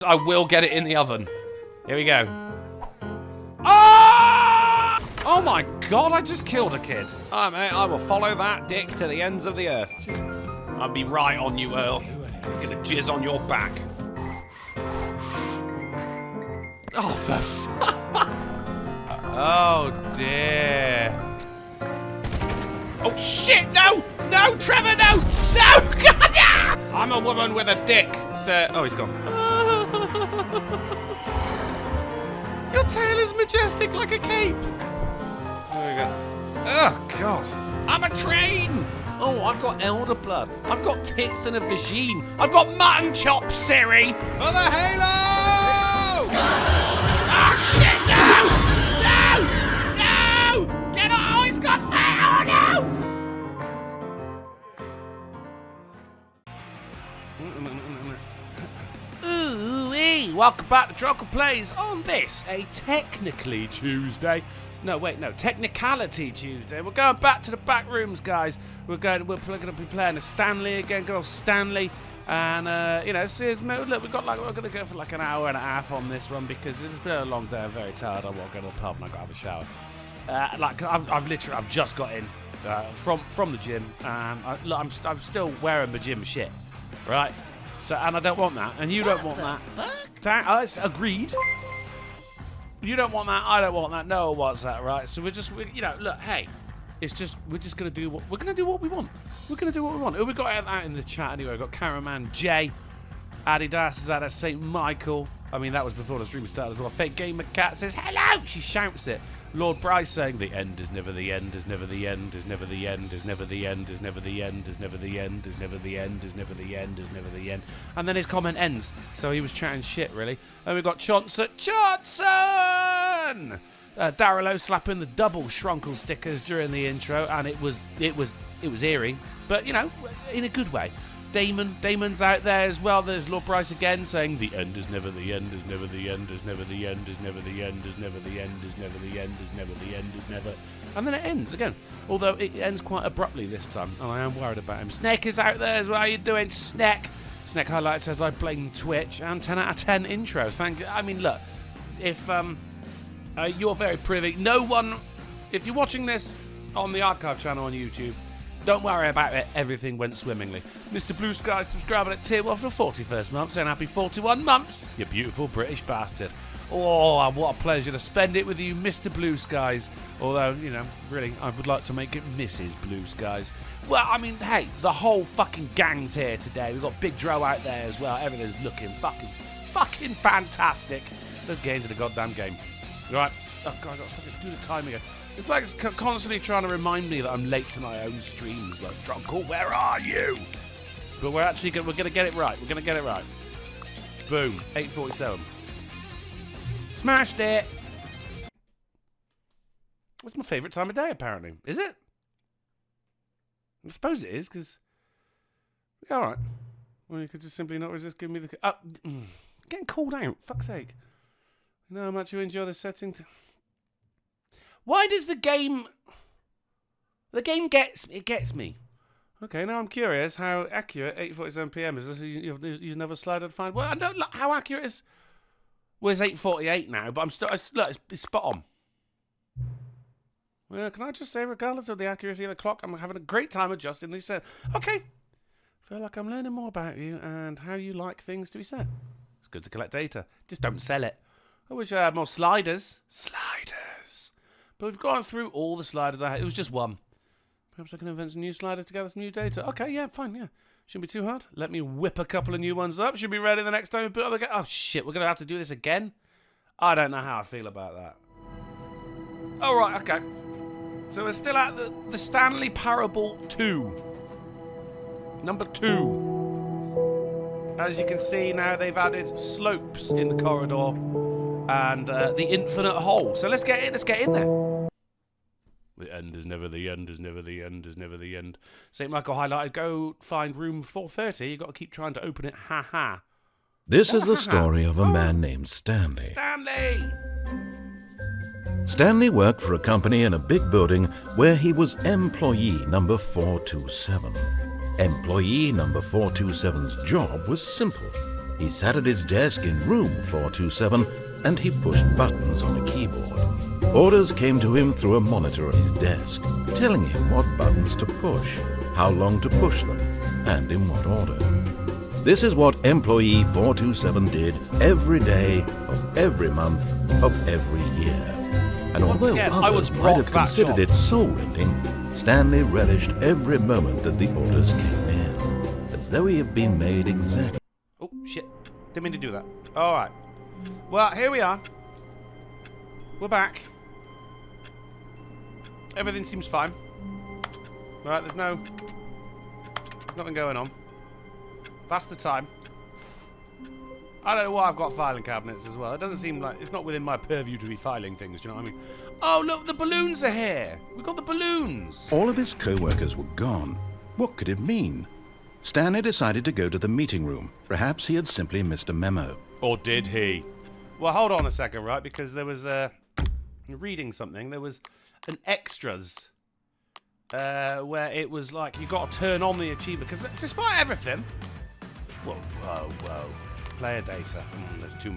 I will get it in the oven. Here we go. Ah! Oh my god, I just killed a kid. Alright, mate, I will follow that dick to the ends of the earth. I'll be right on you, Earl. I'm gonna jizz on your back. Oh, for oh, dear. Oh, shit, no! No, Trevor, no! No! God, no! I'm a woman with a dick, sir. Oh, he's gone. Your tail is majestic like a cape. There we go. Oh, God. I'm a train. Oh, I've got elder blood. I've got tits and a vagine. I've got mutton chops, Siri. For the halo! Oh, shit, no! No! No! Get on! Oh, he's got fat! Oh, no! Ooh-wee! Welcome back to Trockle Plays on this, a technically Tuesday. No, wait, no, Technicality Tuesday. We're going back to the Backrooms, guys. We're going to be playing a Stanley again, good old Stanley. And, you know, look, we're going to go for like an hour and a half on this one because it's been a long day. I'm very tired. I want to go to the pub and I've got to have a shower. I've just got in from the gym. And I'm still wearing my gym shit, right? So, and I don't want that, and you don't want that. That's agreed. You don't want that, I don't want that. No, what's that, right? So you know, look, hey, we're just gonna do what we want. We're gonna do what we want. Who we got out in the chat anyway? We've got Cameraman Jay, Adidas is out at St. Michael. I mean, that was before the stream started as well. Fake Gamer Cat says hello. She shouts it. Lord Bryce saying the end is never the end, is never the end, is never the end, is never the end, is never the end, is never the end, is never the end, is never the end, is never the end. And then his comment ends. So he was chatting shit, really. And we've got Johnson. Darrello slapping the double Schrunkle stickers during the intro, and it was eerie, but you know, in a good way. Damon's out there as well. There's Lord Bryce again saying the end is never the end, is never the end, is never the end, is never the end, is never the end, is never the end, is never the end, is never. And then it ends again. Although it ends quite abruptly this time, and I am worried about him. Snake is out there as well. How you doing, Snake? Snake Highlight says I blame Twitch, and 10 out of 10 intro. I mean, look, if you're very privy, no one, if you're watching this on the archive channel on YouTube, don't worry about it, everything went swimmingly. Mr. Blue Sky subscribing at tier 1 for the 41st month, saying happy 41 months, you beautiful British bastard. Oh, what a pleasure to spend it with you, Mr. Blue Skies. Although, you know, really, I would like to make it Mrs. Blue Skies. Well, I mean, hey, the whole fucking gang's here today. We've got Big Dro out there as well. Everything's looking fucking fantastic. Let's get into the goddamn game. Right. Oh, God, I've got to fucking do the time again. It's like it's constantly trying to remind me that I'm late to my own streams. Like, Drunkle, where are you? But we're going to get it right. We're going to get it right. Boom. 8:47. Smashed it. It's my favourite time of day, apparently. Is it? I suppose it is, because... Yeah, all right. Well, you could just simply not resist giving me the... getting called out. Fuck's sake. You know how much you enjoy the setting... Why does the game... The game gets me. Okay, now I'm curious how accurate 8:47 PM is. You've never slider to find... Well, I don't look how accurate is... Well, it's 8:48 now, but I'm still... Look, it's spot on. Well, can I just say, regardless of the accuracy of the clock, I'm having a great time adjusting these set. Okay. Feel like I'm learning more about you and how you like things to be set. It's good to collect data. Just don't sell it. I wish I had more sliders. Sliders. But we've gone through all the sliders I had. It was just one. Perhaps I can invent some new sliders to gather some new data. Okay, yeah, fine, yeah. Shouldn't be too hard. Let me whip a couple of new ones up. Should be ready the next time we put on the game. Oh, shit, we're going to have to do this again? I don't know how I feel about that. All right, okay. So we're still at the Stanley Parable 2. Number 2. As you can see now, they've added slopes in the corridor. And the infinite hole. So let's get in there. The end is never the end, is never the end, is never the end. St. Michael highlighted, go find room 430. You've got to keep trying to open it. Ha ha. This is the story of a man named Stanley. Stanley worked for a company in a big building where he was employee number 427. Employee number 427's job was simple. He sat at his desk in room 427 and he pushed buttons on a keyboard. Orders came to him through a monitor on his desk, telling him what buttons to push, how long to push them, and in what order. This is what employee 427 did every day of every month of every year. And although others might have considered it soul-rending, Stanley relished every moment that the orders came in, as though he had been made exactly. Oh, shit. Didn't mean to do that. Alright. Well, here we are. We're back. Everything seems fine. Right, there's nothing going on. That's the time. I don't know why I've got filing cabinets as well. It doesn't seem like... It's not within my purview to be filing things, do you know what I mean? Oh, look, the balloons are here. We've got the balloons. All of his co-workers were gone. What could it mean? Stanley decided to go to the meeting room. Perhaps he had simply missed a memo. Or did he? Well, hold on a second, right? Because there was reading something. There was an extras where it was like you got to turn on the achievement. Because despite everything... Whoa. Player data. There's too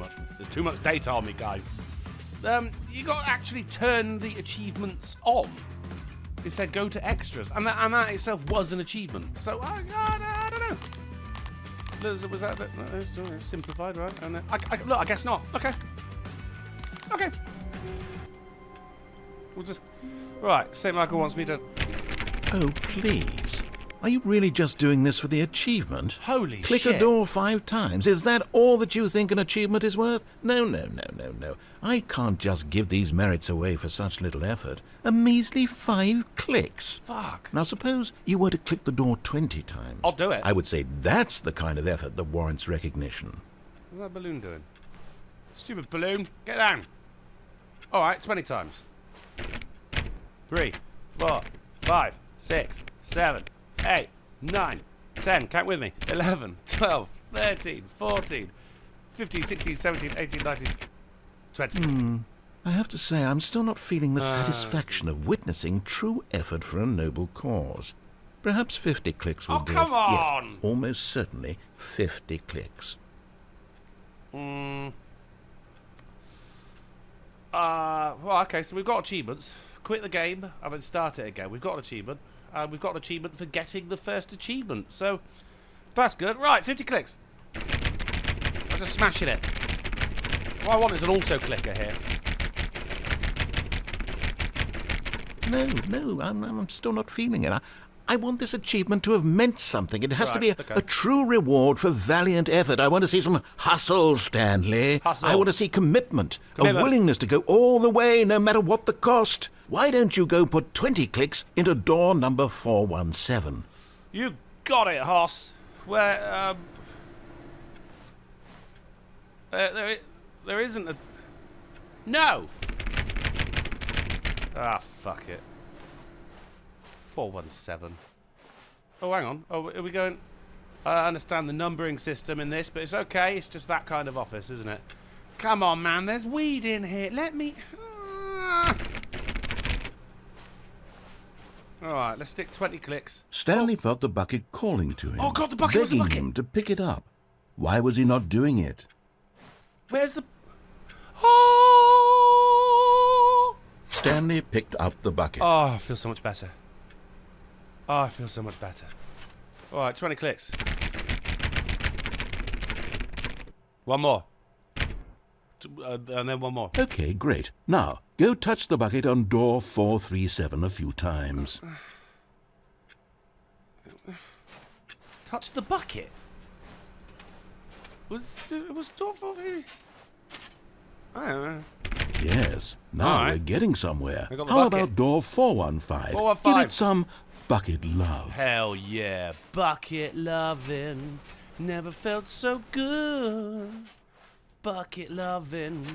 much data on me, guys. You got to actually turn the achievements on. It said go to extras, and that itself was an achievement. So I don't know. Was that a bit simplified, right? And look, I guess not. Okay. We'll just St. Michael wants me to. Oh please. Are you really just doing this for the achievement? Holy shit. Click a door 5 times. Is that all that you think an achievement is worth? No. I can't just give these merits away for such little effort. A measly 5 clicks. Fuck. Now suppose you were to click the door 20 times. I'll do it. I would say that's the kind of effort that warrants recognition. What's that balloon doing? Stupid balloon. Get down. Alright, 20 times. 3, 4, 5, 6, 7, 8, 9, 10, count with me, 11, 12, 13, 14, 15, 16, 17, 18, 19, 20. I have to say, I'm still not feeling the satisfaction of witnessing true effort for a noble cause. Perhaps 50 clicks will do. Oh, come on! Yes, almost certainly 50 clicks. Well, okay, so we've got achievements. Quit the game and then start it again. We've got an achievement. We've got an achievement for getting the first achievement. So, that's good. Right, 50 clicks. I'm just smashing it. What I want is an auto-clicker here. No, I'm still not feeling it. I want this achievement to have meant something. It has to be a true reward for valiant effort. I want to see some hustle, Stanley. Hustle. I want to see commitment, a willingness to go all the way, no matter what the cost. Why don't you go put 20 clicks into door number 417? You got it, Hoss. Where, there isn't a... No! Ah, fuck it. 417. Oh, hang on. Oh, are we going... I understand the numbering system in this, but it's okay. It's just that kind of office, isn't it? Come on, man. There's weed in here. Let me... Alright, let's stick 20 clicks. Stanley felt the bucket calling to him. Oh, God, the bucket was the begging bucket. him to pick it up. Why was he not doing it? Where's the... Oh! Stanley picked up the bucket. Oh, I feel so much better. Oh, I feel so much better. Alright, 20 clicks. One more. And then one more. Okay, great. Now, go touch the bucket on door 437 a few times. Touch the bucket? Was door 437? I don't know. Yes, now we're getting somewhere. I got the How bucket. about door 415? 415. Give it some bucket love. Hell yeah. Bucket loving. Never felt so good. Bucket loving.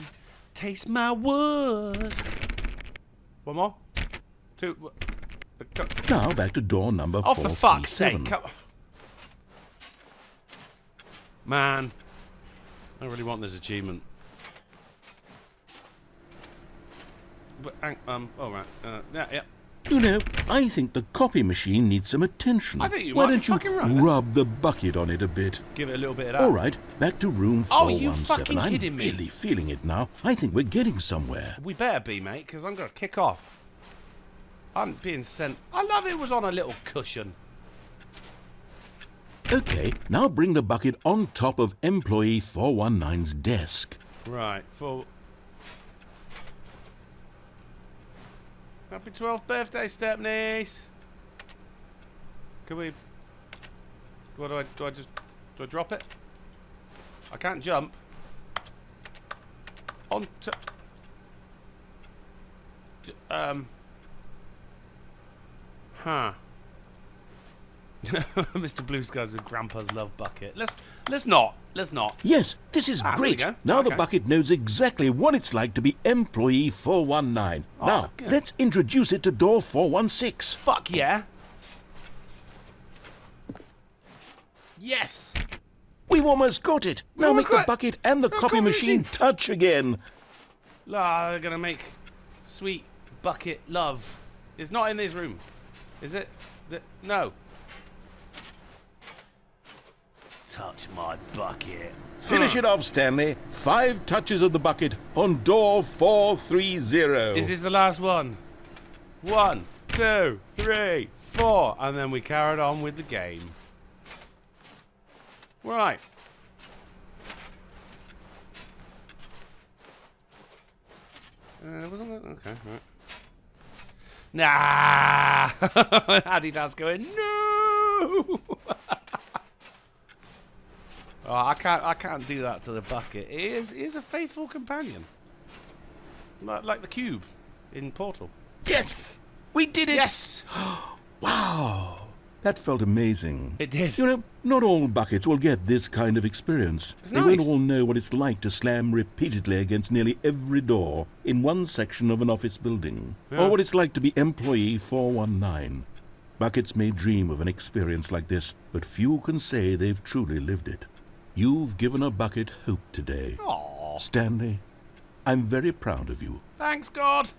Taste my wood. One more. 2. Now back to door number Oh, 437. for fuck's sake. Man. I really want this achievement. But, all right. Yeah. You know, I think the copy machine needs some attention. I think you Why might be don't you fucking right. rub the bucket on it a bit? Give it a little bit of that. All right, back to room 417. Oh, you fucking I'm kidding me? really feeling it now. I think we're getting somewhere. We better be, mate, because I'm going to kick off. I'm being sent... I love it was on a little cushion. Okay, now bring the bucket on top of employee 419's desk. Right, full... Happy 12th birthday, Stepniece. Can we... Do I drop it? I can't jump. On to... Huh. Mr. Blue Skies with Grandpa's love bucket. Let's not. Yes, this is great. There we go. Now Okay. the bucket knows exactly what it's like to be employee 419. Now, good. let's introduce it to door 416. Fuck yeah. Yes. We've almost got it. Now almost make the got it. bucket and the copy machine touch again. La, they're gonna make sweet bucket love. It's not in this room, is it? No. Touch my bucket. Finish it off, Stanley. 5 touches of the bucket on door 430. Is this the last one? 1, 2, 3, 4, and then we carried on with the game. Right. Wasn't it? Okay, right. Nah! Adidas going, no! Oh, I can't do that to the bucket. He is a faithful companion. Like the cube in Portal. Yes! We did it! Yes! Wow! That felt amazing. It did. You know, not all buckets will get this kind of experience. It's They won't nice. all know what it's like to slam repeatedly against nearly every door in one section of an office building. Yeah. Or what it's like to be employee 419. Buckets may dream of an experience like this, but few can say they've truly lived it. You've given a bucket hope today. Aww. Stanley, I'm very proud of you. Thanks, God.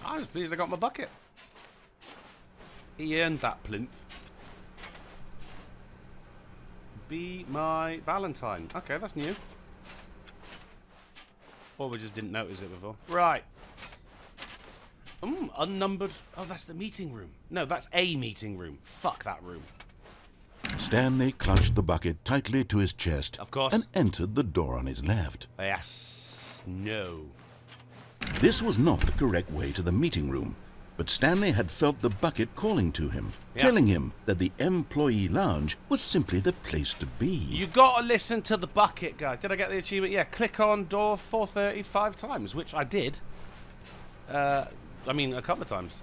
I was pleased I got my bucket. He earned that plinth. Be my Valentine. Okay, that's new. Or we just didn't notice it before. Right. Unnumbered. Oh, that's the meeting room. No, that's a meeting room. Fuck that room. Stanley clutched the bucket tightly to his chest. Of course. And entered the door on his left. Yes. No. This was not the correct way to the meeting room, but Stanley had felt the bucket calling to him, Yeah. telling him that the employee lounge was simply the place to be. You gotta listen to the bucket, guys. Did I get the achievement? Yeah, click on door 435 times, which I did. I mean, a couple of times.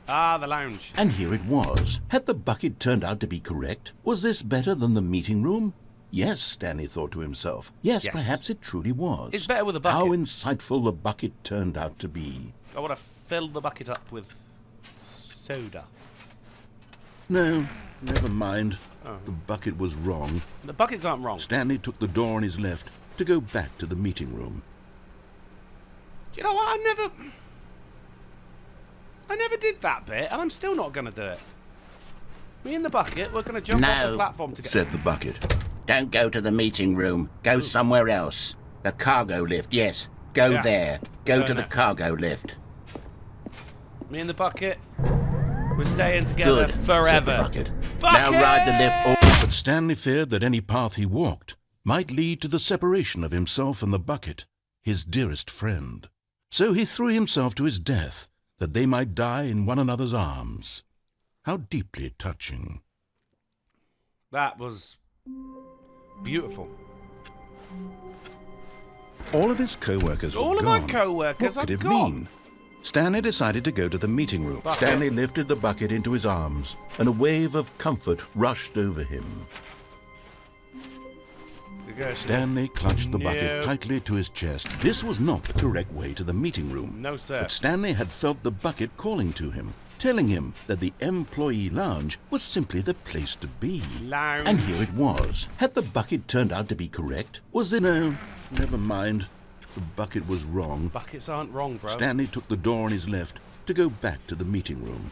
Ah, the lounge. And here it was. Had the bucket turned out to be correct? Was this better than the meeting room? Yes, Stanley thought to himself. Yes, Yes. perhaps it truly was. It's better with a bucket. How insightful the bucket turned out to be. I want to fill the bucket up with soda. No, never mind. The bucket was wrong. The buckets aren't wrong. Stanley took the door on his left to go back to the meeting room. You know what? I never did that bit, and I'm still not going to do it. Me and the bucket, we're going to jump off the platform together. said the bucket. Don't go to the meeting room. Go somewhere else. The cargo lift, yes. Go Yeah. there. Go Go to the there. cargo lift. Me and the bucket, we're staying together Good, forever. Said the bucket. Now ride the lift. But Stanley feared that any path he walked might lead to the separation of himself and the bucket, his dearest friend. So he threw himself to his death, that they might die in one another's arms. How deeply touching. That was beautiful. All of his co-workers were All of gone. my co-workers What could are it gone. mean? Stanley decided to go to the meeting room. Bucket. Stanley lifted the bucket into his arms, and a wave of comfort rushed over him. Stanley clutched the bucket No. tightly to his chest. This was not the correct way to the meeting room. No, sir. But Stanley had felt the bucket calling to him, telling him that the employee lounge was simply the place to be. Lounge. And here it was. Had the bucket turned out to be correct? Was it... No, never mind. the bucket was wrong, Buckets aren't wrong, bro. Stanley took the door on his left to go back to the meeting room.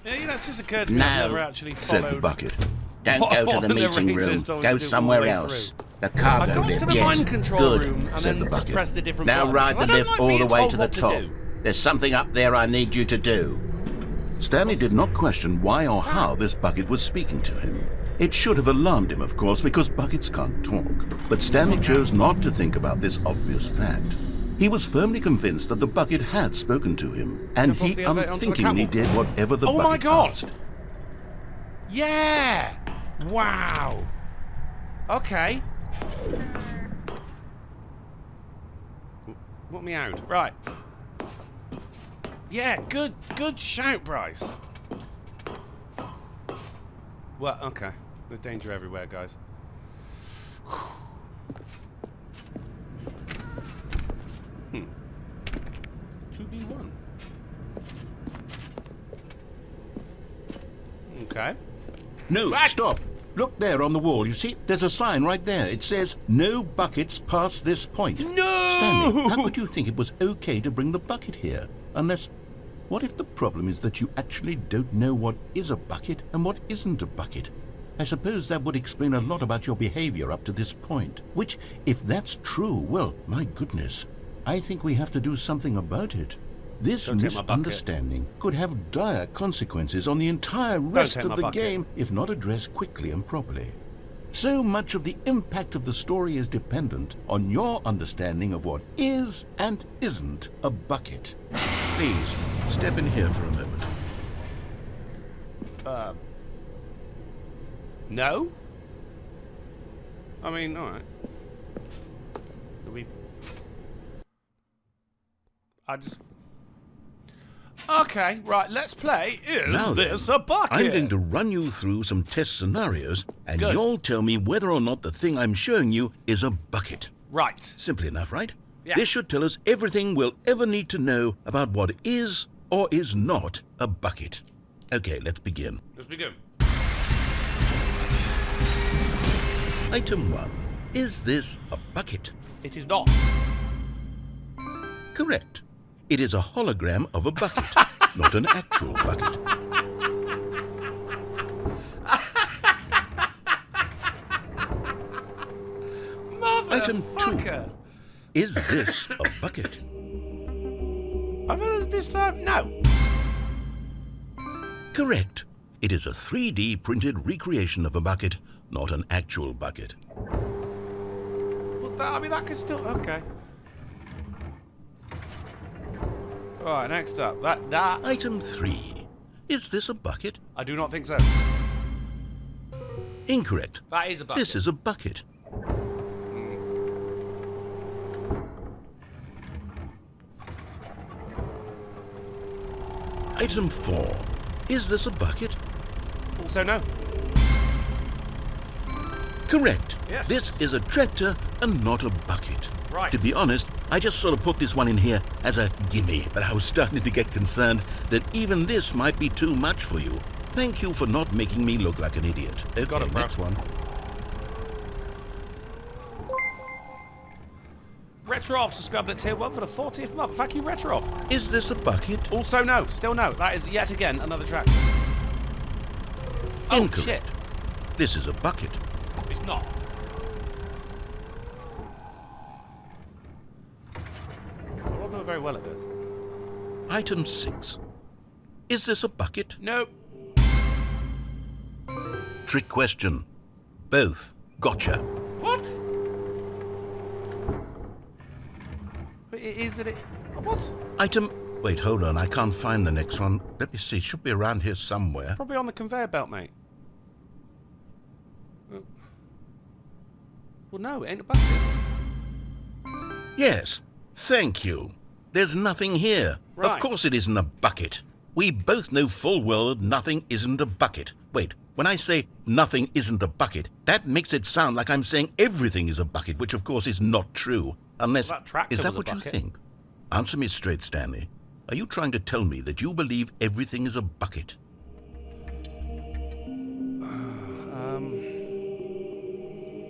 Yeah, it's just occurred to me I've never actually followed... Said the bucket. Don't go to the meeting room. Go somewhere else. The cargo I got lift, to the yes. mine control Good, room and said then the just bucket. pressed a different Now button, ride 'cause the I don't lift like all being the way told to the what to top. do. There's something up there I need you to do. Stanley did not question why or how this bucket was speaking to him. It should have alarmed him, of course, because buckets can't talk. But Stanley chose not to think about this obvious fact. He was firmly convinced that the bucket had spoken to him, and he unthinkingly did whatever the bucket asked. Yeah! Wow! Okay. What me out? Right. Yeah, good shout, Bryce. Well, okay. There's danger everywhere, guys. 2B1. Okay. No, Back. stop. Look there on the wall. You see, there's a sign right there. It says, no buckets past this point. No! Stanley, how would you think it was okay to bring the bucket here? Unless, what if the problem is that you actually don't know what is a bucket and what isn't a bucket? I suppose that would explain a lot about your behavior up to this point. Which, if that's true, well, my goodness, I think we have to do something about it. This misunderstanding could have dire consequences on the entire rest of the game if not addressed quickly and properly. So much of the impact of the story is dependent on your understanding of what is and isn't a bucket. Please, step in here for a moment. No? I mean, alright. Okay, right, let's play. Is this a bucket? I'm going to run you through some test scenarios, and you'll tell me whether or not the thing I'm showing you is a bucket. Right. Simple enough, right? Yeah. This should tell us everything we'll ever need to know about what is or is not a bucket. Okay, let's begin. Let's begin. Item 1. Is this a bucket? It is not. Correct. It is a hologram of a bucket, not an actual bucket. Item 2. Is this a bucket? I've heard it this time. No. Correct. It is a 3D printed recreation of a bucket, not an actual bucket. But that could still... Okay. Alright, next up. That... Item 3. Is this a bucket? I do not think so. Incorrect. That is a bucket. This is a bucket. Item 4. Is this a bucket? Also no. Correct. Yes. This is a tractor and not a bucket. Right. To be honest, I just sort of put this one in here as a gimme, but I was starting to get concerned that even this might be too much for you. Thank you for not making me look like an idiot. Okay, Got it, bro. next one. Retrooff subscribed to tier 1 for the 40th month. Thank you, Retrooff. Is this a bucket? Also no. Still no. That is yet again another track. Oh, Incorrect. shit. This is a bucket. It's not. I'm not doing very well at this. Item 6. Is this a bucket? Nope. Trick question. Both. Gotcha. What? Is it... What? Item... Wait, hold on. I can't find the next one. Let me see. It should be around here somewhere. Probably on the conveyor belt, mate. Well, no, it ain't a bucket. Yes. Thank you. There's nothing here. Right. Of course it isn't a bucket. We both know full well that nothing isn't a bucket. Wait, when I say nothing isn't a bucket, that makes it sound like I'm saying everything is a bucket, which of course is not true. Unless... Well, that tractor is that was a what you bucket. think? Answer me straight, Stanley. Are you trying to tell me that you believe everything is a bucket?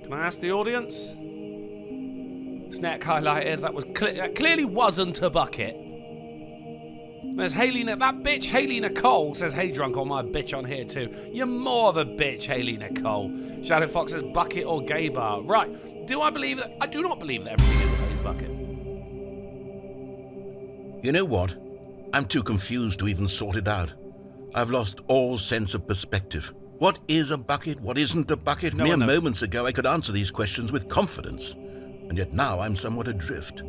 Can I ask the audience? Snack highlighted. That clearly wasn't a bucket. There's Haley, that bitch Haley Nicole says, "Hey drunk, all my bitch on here too." You're more of a bitch, Haley Nicole. Shadow Fox says bucket or gay bar. Right. Do I believe that? I do not believe that everything is a bucket. You know what? I'm too confused to even sort it out. I've lost all sense of perspective. What is a bucket? What isn't a bucket? Mere moments ago I could answer these questions with confidence. And yet now I'm somewhat adrift.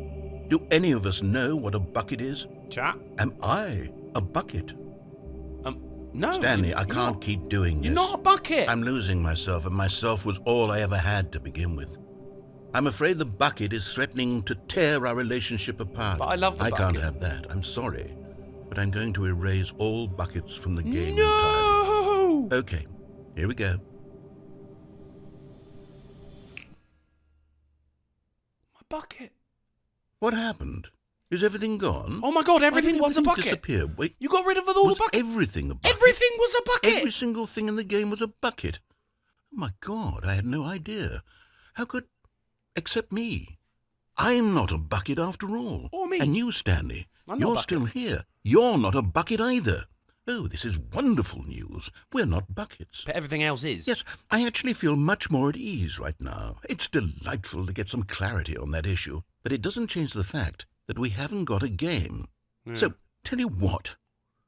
Do any of us know what a bucket is? Chat? Am I a bucket? No. Stanley, I can't keep doing this. You're not a bucket. I'm losing myself, and myself was all I ever had to begin with. I'm afraid the bucket is threatening to tear our relationship apart. But I love the bucket. I can't have that. I'm sorry. But I'm going to erase all buckets from the game No! entirely. Okay, here we go. My bucket. What happened? Is everything gone? Oh my god, everything Why was did a bucket. Disappear? Wait, You got rid of all was the buckets. everything a bucket? Everything was a bucket. Every single thing in the game was a bucket. Oh my god, I had no idea. How could... Except me. I'm not a bucket after all. Or me. And you, Stanley, I'm not a you're bucket. still here. You're not a bucket either. Oh, this is wonderful news. We're not buckets. But everything else is. Yes, I actually feel much more at ease right now. It's delightful to get some clarity on that issue, but it doesn't change the fact that we haven't got a game. So, tell you what,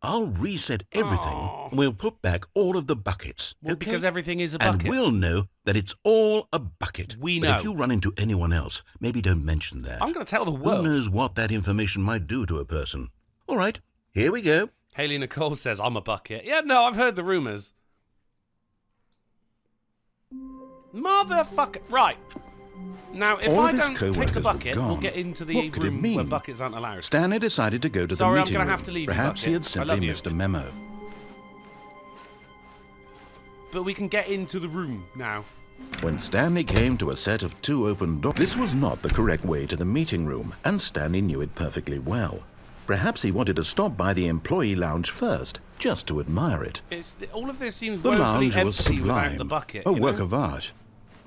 I'll reset everything and we'll put back all of the buckets, Well, okay? because everything is a bucket. And we'll know that it's all a bucket. We But know. if you run into anyone else, maybe don't mention that. I'm going to tell the Who world. knows what that information might do to a person. All right, here we go. Haley Nicole says, "I'm a bucket." Yeah, no, I've heard the rumours. Motherfucker. Right. Now, if All I of his don't take co-workers the were bucket, we'll gone. get into the What could it room mean? where buckets aren't allowed. Stanley decided to go to Sorry, the I'm meeting gonna room. have to leave you, Perhaps he Bucket. had I simply love you. missed a memo. But we can get into the room now. When Stanley came to a set of 2 open doors, this was not the correct way to the meeting room, and Stanley knew it perfectly well. Perhaps he wanted to stop by the employee lounge first, just to admire it. All of this seems The woefully lounge was empty without sublime, the bucket. a you work know? of art.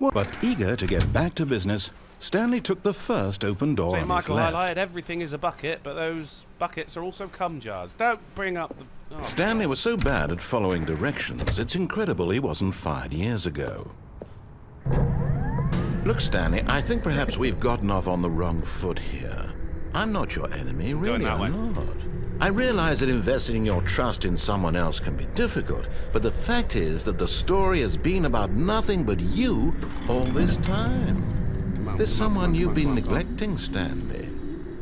But eager to get back to business, Stanley took the first open door St. on Michael his left. highlighted everything is a bucket, but those buckets are also cum jars. Don't bring up the... Oh. Stanley was so bad at following directions, it's incredible he wasn't fired years ago. Look, Stanley, I think perhaps we've gotten off on the wrong foot here. I'm not your enemy, really, that I'm way. not. I realize that investing your trust in someone else can be difficult, but the fact is that the story has been about nothing but you all this time. There's someone you've been neglecting, Stanley.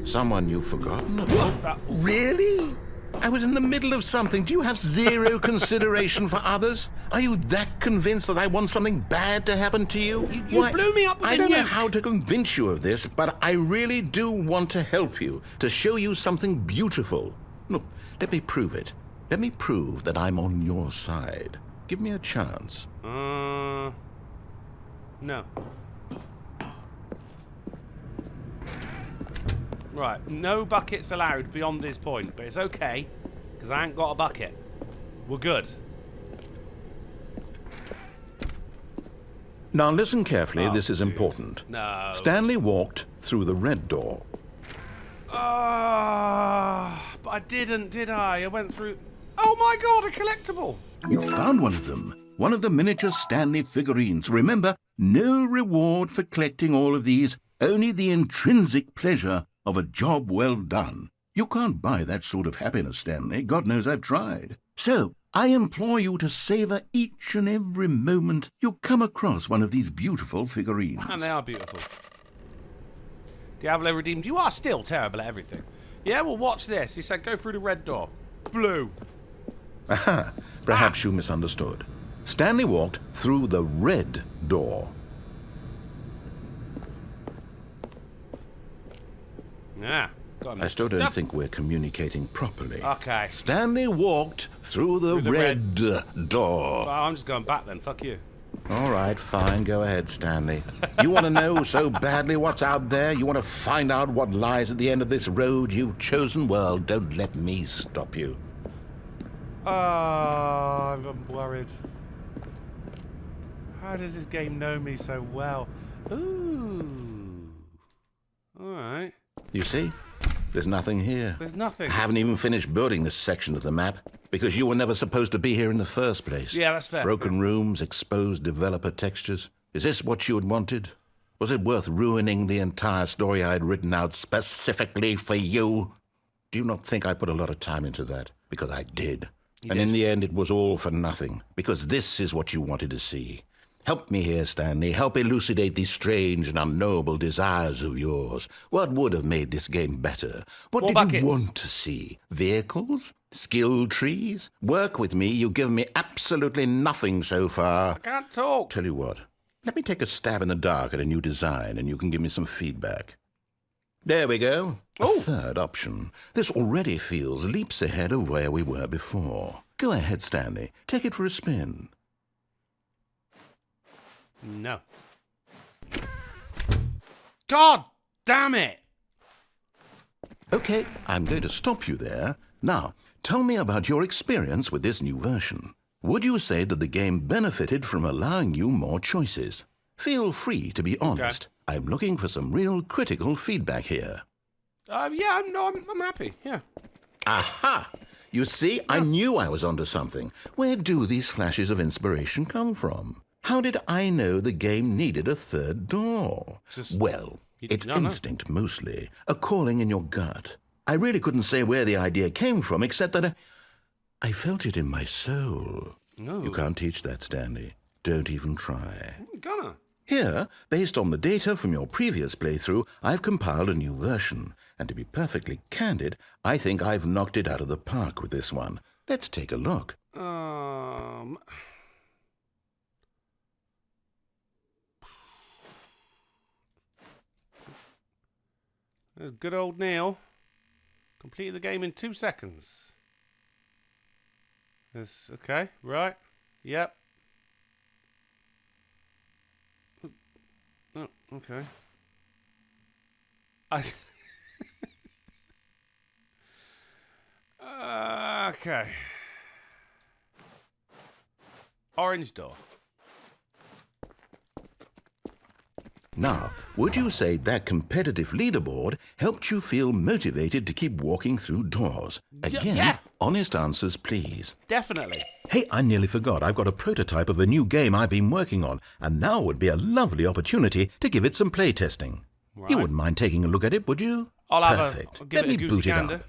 Someone you've forgotten about. Really? I was in the middle of something. Do you have zero consideration for others? Are you that convinced that I want something bad to happen to you? You blew me up with I your don't know nuke. how to convince you of this, but I really do want to help you, to show you something beautiful. Look, let me prove it. Let me prove that I'm on your side. Give me a chance. No. Right, no buckets allowed beyond this point, but it's okay, because I ain't got a bucket. We're good. Now listen carefully, Oh, this is dude. important. No. Stanley walked through the red door. But I didn't, did I? I went through... Oh my god, a collectible! You found one of them. One of the miniature Stanley figurines. Remember, no reward for collecting all of these, only the intrinsic pleasure of a job well done. You can't buy that sort of happiness, Stanley. God knows I've tried. So, I implore you to savor each and every moment you come across one of these beautiful figurines. And they are beautiful. Diablo redeemed. You are still terrible at everything. Yeah, well, watch this. He said go through the red door. Blue. Aha, perhaps you misunderstood. Stanley walked through the red door. Yeah. Got I still don't Yep. think we're communicating properly. Okay. Stanley walked through the, the red door. Well, I'm just going back then. Fuck you. All right, fine. Go ahead, Stanley. You want to know so badly what's out there? You want to find out what lies at the end of this road you've chosen? Well, don't let me stop you. Oh, I'm worried. How does this game know me so well? Ooh. You see? There's nothing here. There's nothing. I haven't even finished building this section of the map, because you were never supposed to be here in the first place. Yeah, that's fair. Broken rooms, exposed developer textures. Is this what you had wanted? Was it worth ruining the entire story I had written out specifically for you? Do you not think I put a lot of time into that? Because I did. In the end, it was all for nothing, because this is what you wanted to see. Help me here, Stanley. Help elucidate these strange and unknowable desires of yours. What would have made this game better? What More did buckets. you want to see? Vehicles? Skill trees? Work with me. You've given me absolutely nothing so far. I can't talk. Tell you what. Let me take a stab in the dark at a new design, and you can give me some feedback. There we go. A third option. This already feels leaps ahead of where we were before. Go ahead, Stanley. Take it for a spin. No. God damn it! Okay, I'm going to stop you there. Now, tell me about your experience with this new version. Would you say that the game benefited from allowing you more choices? Feel free to be honest. Okay. I'm looking for some real critical feedback here. Yeah, I'm happy, yeah. Aha! You see, I knew I was onto something. Where do these flashes of inspiration come from? How did I know the game needed a third door? Well, it's instinct mostly, a calling in your gut. I really couldn't say where the idea came from, except that I felt it in my soul. No. You can't teach that, Stanley. Don't even try. I'm gonna. Here, based on the data from your previous playthrough, I've compiled a new version. And to be perfectly candid, I think I've knocked it out of the park with this one. Let's take a look. There's good old Neil. Completed the game in 2 seconds. There's, okay, right. Yep. Oh, okay. Okay. Orange door. Now, would you say that competitive leaderboard helped you feel motivated to keep walking through doors? Again, yeah. Honest answers, please. Definitely. Hey, I nearly forgot. I've got a prototype of a new game I've been working on, and now would be a lovely opportunity to give it some play testing. Right. You wouldn't mind taking a look at it, would you? Perfect. I'll give it a goosey boot it gander. up.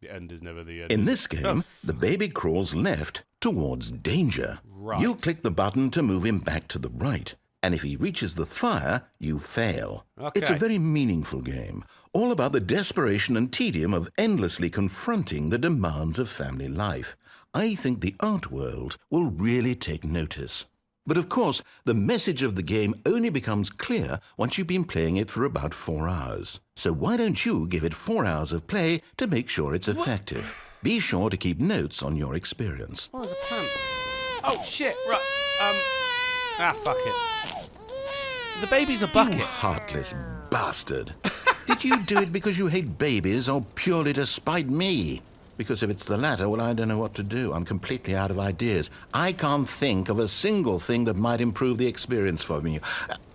The end is never the end. In this game, the baby crawls left towards danger. Right. You click the button to move him back to the right. And if he reaches the fire, you fail. Okay. It's a very meaningful game, all about the desperation and tedium of endlessly confronting the demands of family life. I think the art world will really take notice. But of course, the message of the game only becomes clear once you've been playing it for about 4 hours. So why don't you give it 4 hours of play to make sure it's effective? Be sure to keep notes on your experience. Oh, there's a plant. Oh, shit. Right. Fuck it. The baby's a bucket. You heartless bastard. Did you do it because you hate babies or purely to spite me? Because if it's the latter, well, I don't know what to do. I'm completely out of ideas. I can't think of a single thing that might improve the experience for me.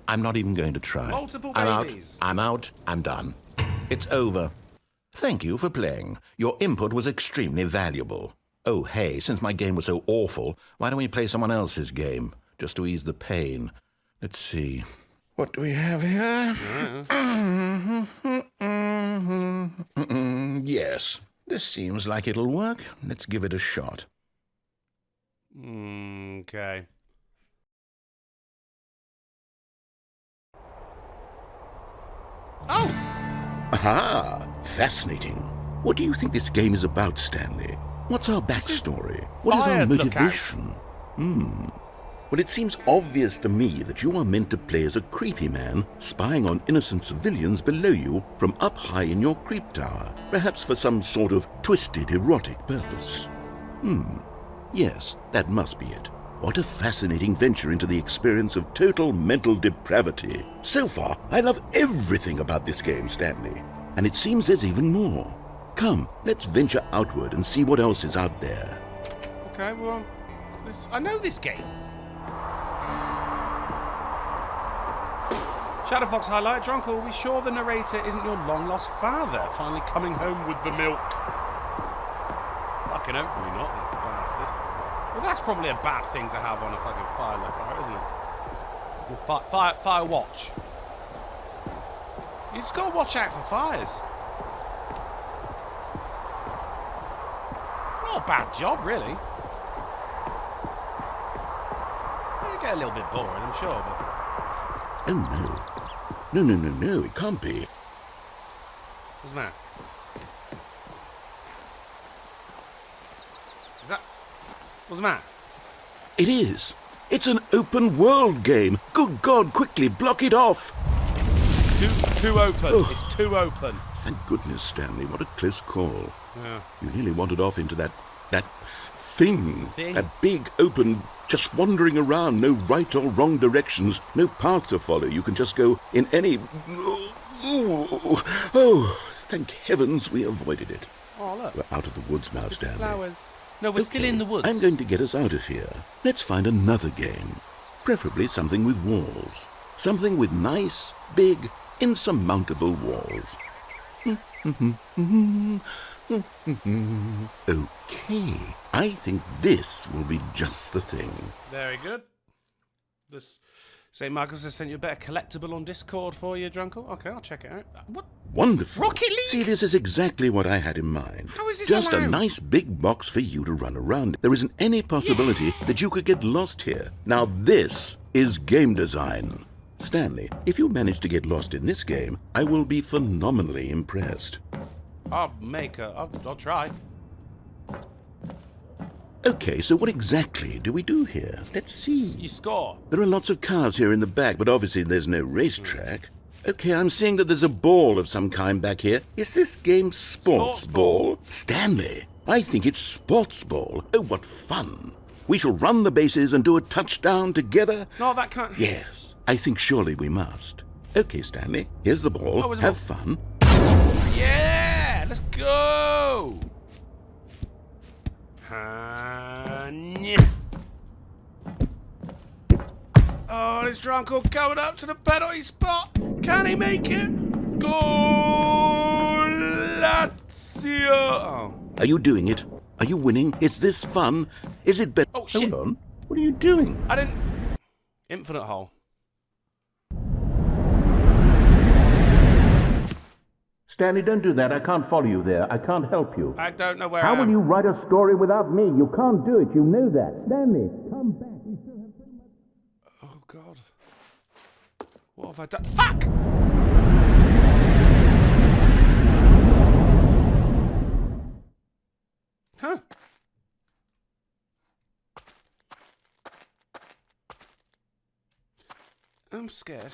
I'm not even going to try. Multiple babies. I'm out. I'm done. It's over. Thank you for playing. Your input was extremely valuable. Oh, hey, since my game was so awful, why don't we play someone else's game? Just to ease the pain. Let's see. What do we have here? Yes. This seems like it'll work. Let's give it a shot. Okay. Oh! Aha! Fascinating. What do you think this game is about, Stanley? What's our backstory? What is our motivation? Well, it seems obvious to me that you are meant to play as a creepy man spying on innocent civilians below you from up high in your creep tower, perhaps for some sort of twisted erotic purpose. Yes, that must be it. What a fascinating venture into the experience of total mental depravity. So far, I love everything about this game, Stanley. And it seems there's even more. Come, let's venture outward and see what else is out there. Okay, well, I know this game. Shadowfox highlight. Drunkle, are we sure the narrator isn't your long-lost father finally coming home with the milk? Fucking hopefully not, that bastard. Well, that's probably a bad thing to have on a fucking fire lookout, isn't it? Fire watch. You just gotta watch out for fires. Not a bad job, really. It'll get a little bit boring, I'm sure, but... Oh, no. No, it can't be. What's the matter? Is that... What's the matter? It is. It's an open world game. Good God, quickly, block it off. Too open. Oh. It's too open. Thank goodness, Stanley. What a close call. Yeah. You nearly wandered off into that thing. Thing? That big, open, just wandering around. No right or wrong directions. No path to follow. You can just go in any... Oh, thank heavens we avoided it. Oh, look. We're out of the woods now, Stanley. Flowers. No, we're still in the woods. I'm going to get us out of here. Let's find another game. Preferably something with walls. Something with nice, big, insurmountable walls. Okay, I think this will be just the thing. Very good. This St. Michael's has sent you a better collectible on Discord for you, Drunkle. Okay, I'll check it out. What? Wonderful. Rocket League? See, this is exactly what I had in mind. How is this Just allowed? a nice big box for you to run around. There isn't any possibility that you could get lost here. Now this is game design. Stanley, if you manage to get lost in this game, I will be phenomenally impressed. I'll try. Okay, so what exactly do we do here? Let's see. You score. There are lots of cars here in the back, but obviously there's no racetrack. Okay, I'm seeing that there's a ball of some kind back here. Is this game sports ball? Stanley, I think it's sports ball. Oh, what fun. We shall run the bases and do a touchdown together. No, that can't... Yes, I think surely we must. Okay, Stanley, here's the ball. Oh, have fun. Yeah! Let's go! Oh, this Drunkle coming up to the penalty spot. Can he make it? Goal! Lazio! Oh. Are you doing it? Are you winning? Is this fun? Is it better? Oh, shit. Hold on. What are you doing? I didn't... Infinite hole. Stanley, don't do that. I can't follow you there. I can't help you. I don't know where How I am. will you write a story without me? You can't do it. You know that. Stanley, come back. We still have so much... Oh, God. What have I done? Fuck! Huh? I'm scared.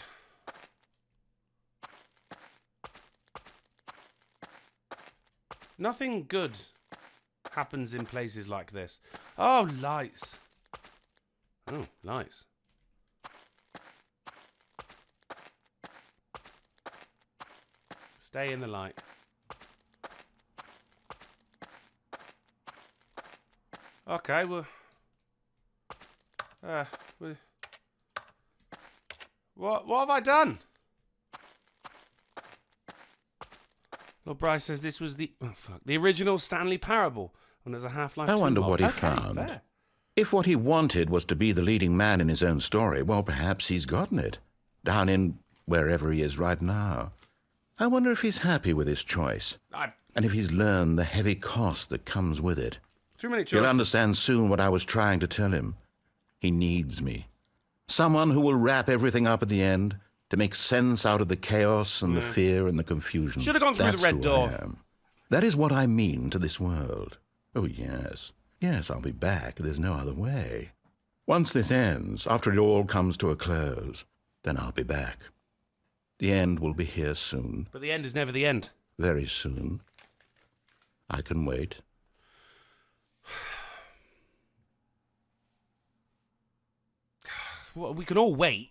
Nothing good happens in places like this. Oh, lights. Oh, lights. Stay in the light. Okay, well... What have I done? Lord Bryce says this was the original Stanley Parable, and there's a Half-Life 2 I wonder mod. what he Okay, found. fair. If what he wanted was to be the leading man in his own story, well, perhaps he's gotten it. Down in wherever he is right now. I wonder if he's happy with his choice. And if he's learned the heavy cost that comes with it. Too many choices. He'll understand soon what I was trying to tell him. He needs me. Someone who will wrap everything up at the end to make sense out of the chaos and the fear and the confusion. Should have gone through the red door. I am. That is what I mean to this world. Oh, yes. Yes, I'll be back. There's no other way. Once this ends, after it all comes to a close, then I'll be back. The end will be here soon. But the end is never the end. Very soon. I can wait. Well, we can all wait.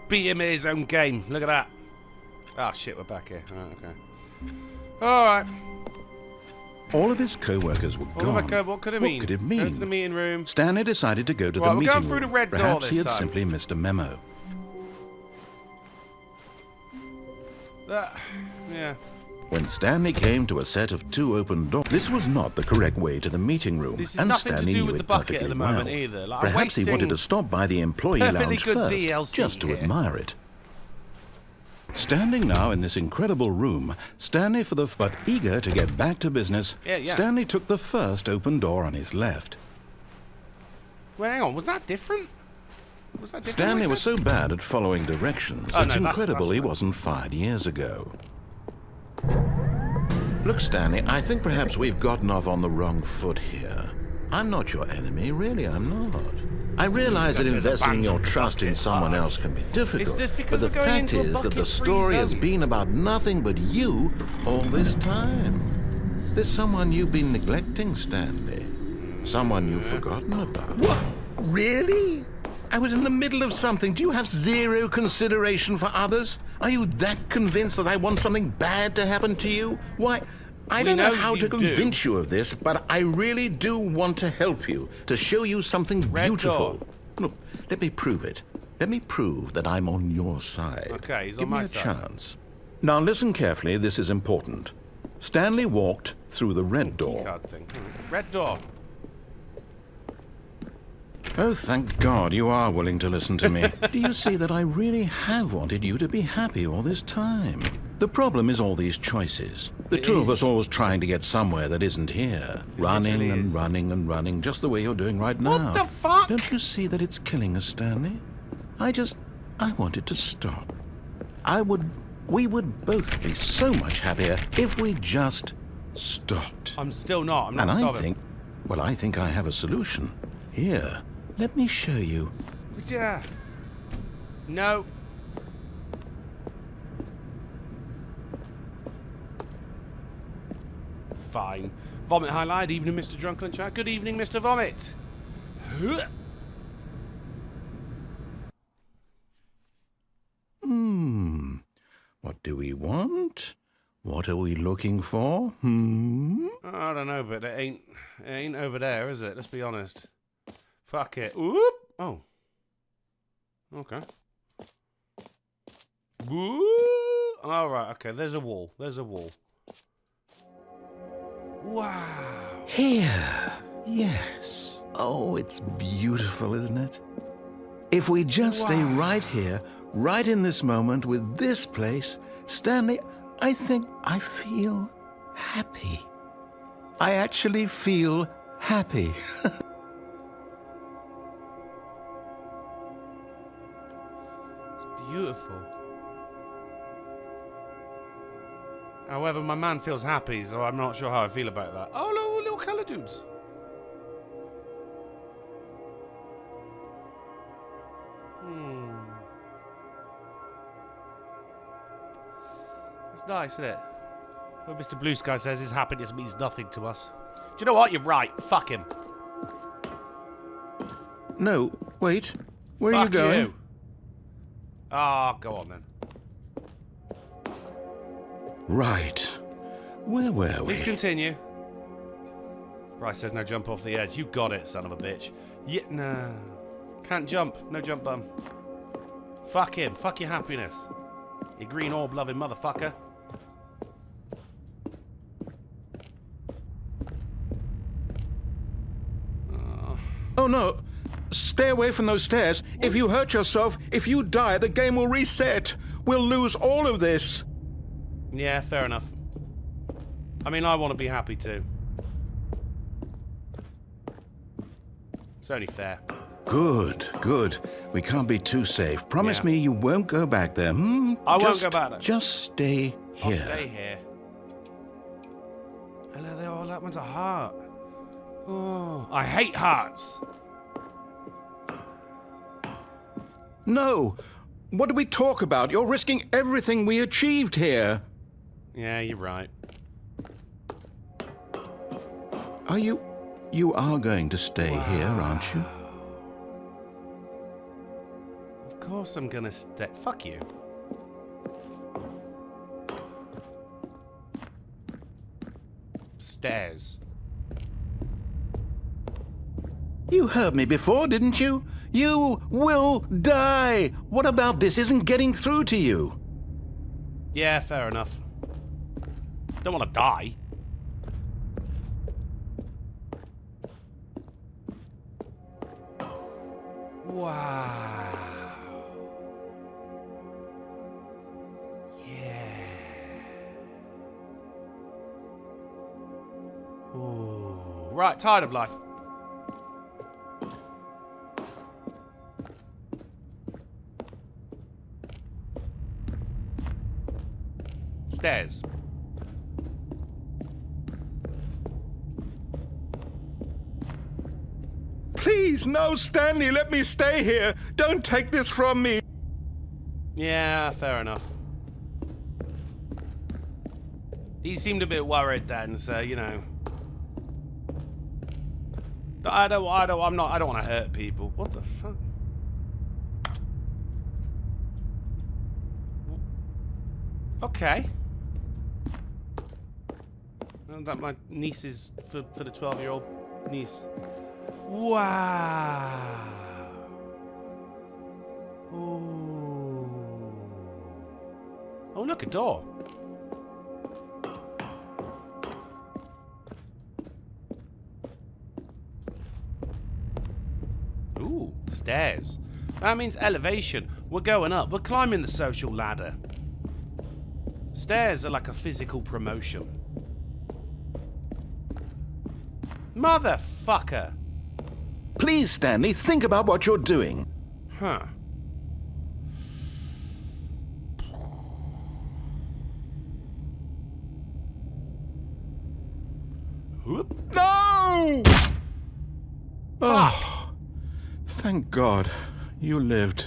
beat him at his own game. Look at that. Oh, shit, we're back here. Right, okay. All right. All of his co-workers were gone. What could it mean? What could it mean? Go to the meeting room. Stanley decided to go to the Right, we're meeting going room. through the red door Perhaps this he had time. simply missed a memo. Yeah. When Stanley came to a set of 2 open doors, this was not the correct way to the meeting room, This is and nothing to Stanley do knew with it the bucket perfectly at the moment well. either. Like, I'm Perhaps he wanted wasting to stop by the employee perfectly lounge good first, DLC just to here. admire it. Standing now in this incredible room, Stanley but eager to get back to business, Yeah. Stanley took the first open door on his left. Well, hang on. Was that different? Was that different? Stanley what was he so bad at following directions, Oh, it's no, that's incredible he right. wasn't fired years ago. Look, Stanley, I think perhaps we've gotten off on the wrong foot here. I'm not your enemy, really, I'm not. I realize that Because there's a investing your band trust in bucket. someone else can be difficult, Is this but because the we're going fact into a is that the bucket-free story has zone? been about nothing but you all this time. There's someone you've been neglecting, Stanley. Someone you've forgotten about. What? Really? I was in the middle of something. Do you have zero consideration for others? Are you that convinced that I want something bad to happen to you? Why, I don't know how to convince you of this, but I really do want to help you, to show you something beautiful. Look, let me prove it. Let me prove that I'm on your side. Okay, he's Give on my me a side. chance. Now listen carefully, this is important. Stanley walked through the red door. Card thing. Red door. Oh, thank God you are willing to listen to me. Do you see that I really have wanted you to be happy all this time? The problem is all these choices. The two of us always trying to get somewhere that isn't here. Running and running and running, just the way you're doing right now. What the fuck? Don't you see that it's killing us, Stanley? I want it to stop. We would both be so much happier if we just stopped. I'm still not. I'm not And stopping. I think I have a solution. Here, let me show you. Yeah. No. Fine. Vomit highlight. Evening, Mr. Drunken Chat. Good evening, Mr. Vomit. What do we want? What are we looking for? I don't know, but it ain't over there, is it? Let's be honest. Fuck it. Whoop. Oh. Okay. Woo. All right. Okay. There's a wall. There's a wall. Wow. Here. Yes. Oh, it's beautiful, isn't it? If we just stay right here, right in this moment with this place, Stanley, I think I feel happy. I actually feel happy. Beautiful. However, my man feels happy, so I'm not sure how I feel about that. Oh, little colour dudes. It's nice, isn't it? Well, Mr. Blue Sky says his happiness means nothing to us. Do you know what? You're right. Fuck him. No, wait. Where are you Fuck going? you. Ah, go on then. Right. Where were we? Please continue. Bryce says no jump off the edge. You got it, son of a bitch. Yeah, no. Can't jump. No jump button. Fuck him. Fuck your happiness. You green orb loving motherfucker. Oh no. Stay away from those stairs. If you hurt yourself, if you die, the game will reset. We'll lose all of this. Yeah, fair enough. I mean, I want to be happy too. It's only fair. Good, good. We can't be too safe. Promise Yeah. me you won't go back there. I won't go back there. Just stay I'll here. stay here. Hello, that one's a heart. Oh, I hate hearts. No. What do we talk about? You're risking everything we achieved here. Yeah, you're right. Are you... You are going to stay here, aren't you? Of course I'm gonna stay. Fuck you. Stairs. You heard me before, didn't you? You will die! What about this isn't getting through to you? Yeah, fair enough. Don't want to die. Wow. Yeah. Ooh. Right, tired of life. Stairs. Please, no, Stanley, let me stay here. Don't take this from me. Yeah, fair enough. He seemed a bit worried then, so you know. I don't want to hurt people. What the fuck? Okay. Well, that my niece is for the 12-year-old niece. Wow. Ooh. Oh, look, a door. Ooh, stairs. That means elevation. We're going up. We're climbing the social ladder. Stairs are like a physical promotion. Motherfucker. Please, Stanley, think about what you're doing. Huh. No! Oh, thank God. You lived.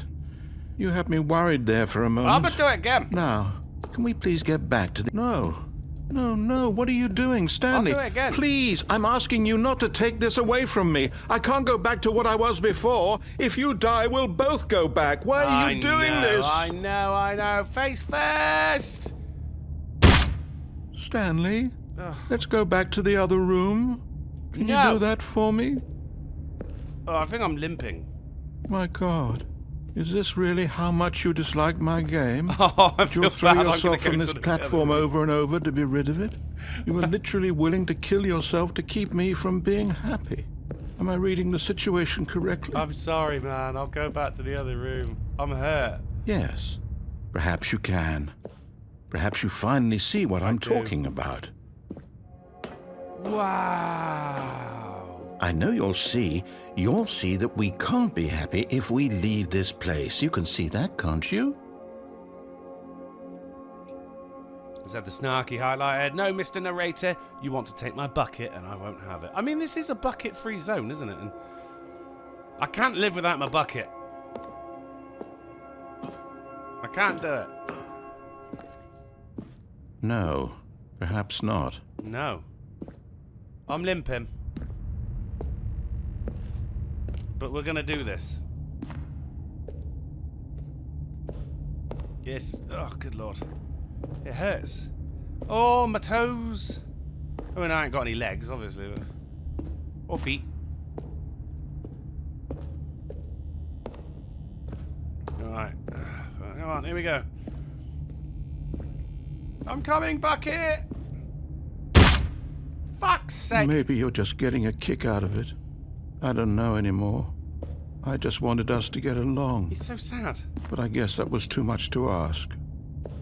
You had me worried there for a moment. I'm gonna do it again. Now, can we please get back to the... No. No, what are you doing, Stanley? I'll do it again. Please, I'm asking you not to take this away from me. I can't go back to what I was before. If you die, we'll both go back. Why are you doing this? I know. Face first! Stanley, Ugh. let's go back to the other room. Can you No. do that for me? Oh, I think I'm limping. My God. Is this really how much you dislike my game? Oh, I feel You'll throw bad. I'm gonna yourself go from to this the platform other room. over and over to be rid of it? You were literally willing to kill yourself to keep me from being happy. Am I reading the situation correctly? I'm sorry, man. I'll go back to the other room. I'm hurt. Yes. Perhaps you can. Perhaps you finally see what I'm do. talking about. Wow. I know you'll see that we can't be happy if we leave this place. You can see that, can't you? Is that the snarky highlighted? No, Mr. Narrator, you want to take my bucket and I won't have it. I mean, this is a bucket-free zone, isn't it? And I can't live without my bucket. I can't do it. No, perhaps not. No. I'm limping. But we're gonna do this. Yes. Oh, good lord. It hurts. Oh, my toes. I mean, I ain't got any legs, obviously. But... Or feet. Alright. Come on, here we go. I'm coming, bucket! Fuck's sake! Maybe you're just getting a kick out of it. I don't know anymore. I just wanted us to get along. He's so sad. But I guess that was too much to ask.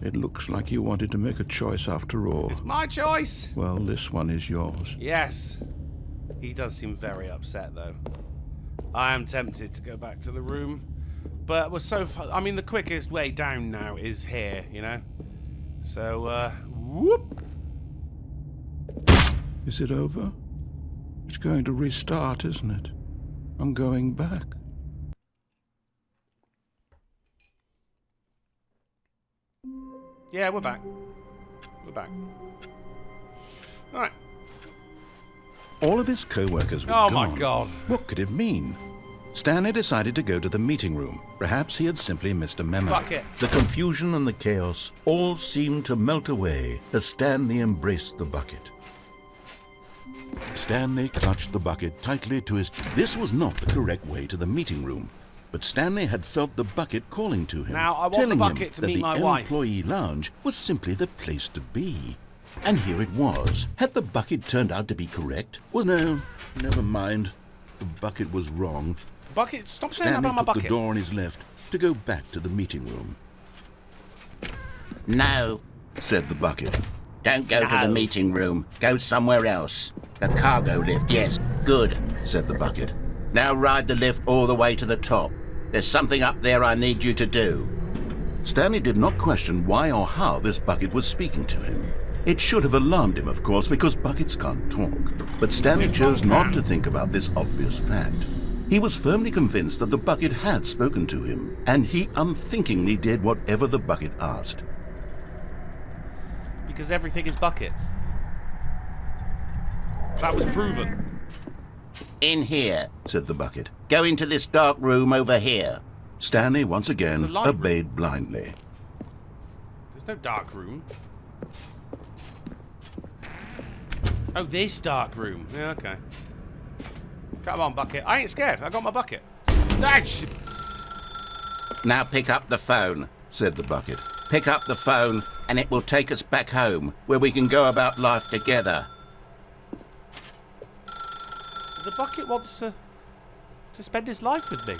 It looks like you wanted to make a choice after all. It's my choice! Well, this one is yours. Yes. He does seem very upset, though. I am tempted to go back to the room. But we're so far... I mean, the quickest way down now is here, you know? So, whoop! Is it over? It's going to restart, isn't it? I'm going back. Yeah, we're back. We're back. Alright. All of his co-workers were Oh gone. my god. What could it mean? Stanley decided to go to the meeting room. Perhaps he had simply missed a memo. Bucket. The confusion and the chaos all seemed to melt away as Stanley embraced the bucket. Stanley clutched the bucket tightly to his... This was not the correct way to the meeting room, but Stanley had felt the bucket calling to him, Now, I want the telling bucket him to that meet the my wife. employee lounge was simply the place to be. And here it was. Had the bucket turned out to be correct? Well, no, never mind. The bucket was wrong. Bucket, stop saying Stanley about my took the bucket. door on his left to go back to the meeting room. No, Said the bucket. don't go to the No. meeting room. Go somewhere else. The cargo lift, yes. Good. Said the bucket. Now ride the lift all the way to the top. There's something up there I need you to do. Stanley did not question why or how this bucket was speaking to him. It should have alarmed him, of course, because buckets can't talk. But Stanley chose not to think about this obvious fact. He was firmly convinced that the bucket had spoken to him, and he unthinkingly did whatever the bucket asked. Because everything is buckets. That was proven. In here. Said the bucket. Go into this dark room over here. Stanley once There's again a library. obeyed blindly. There's no dark room. Oh, this dark room. Yeah, okay. Come on, bucket. I ain't scared. I got my bucket. Ah, shit. Now pick up the phone. Said the bucket. Pick up the phone and it will take us back home where we can go about life together. The bucket wants to spend his life with me.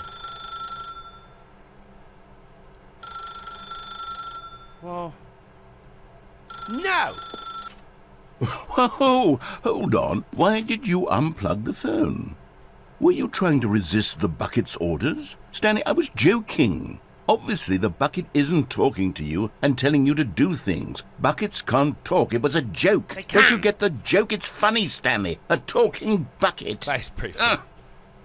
Well, no. Whoa, hold on. Why did you unplug the phone? Were you trying to resist the bucket's orders? Stanley, I was joking. Obviously, the bucket isn't talking to you and telling you to do things. Buckets can't talk. It was a joke. They Don't can. you get the joke? It's funny, Stanley. A talking bucket. That is pretty funny.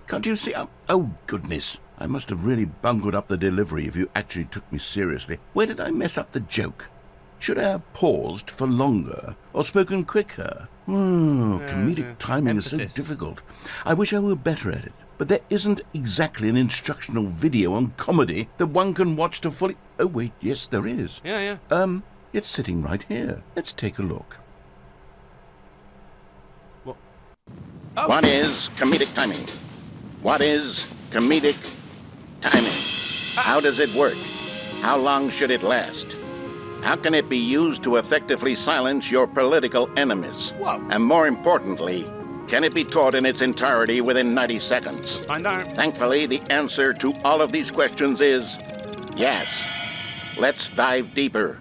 Can't you see? Oh, goodness. I must have really bungled up the delivery if you actually took me seriously. Where did I mess up the joke? Should I have paused for longer or spoken quicker? Comedic timing is Emphasis. so difficult. I wish I were better at it. But there isn't exactly an instructional video on comedy that one can watch to fully... Oh, wait, yes, there is. Yeah, yeah. It's sitting right here. Let's take a look. What? Oh. What is comedic timing? What is comedic timing? How does it work? How long should it last? How can it be used to effectively silence your political enemies? Whoa. And more importantly, can it be taught in its entirety within 90 seconds? Find out. Thankfully, the answer to all of these questions is yes. Let's dive deeper.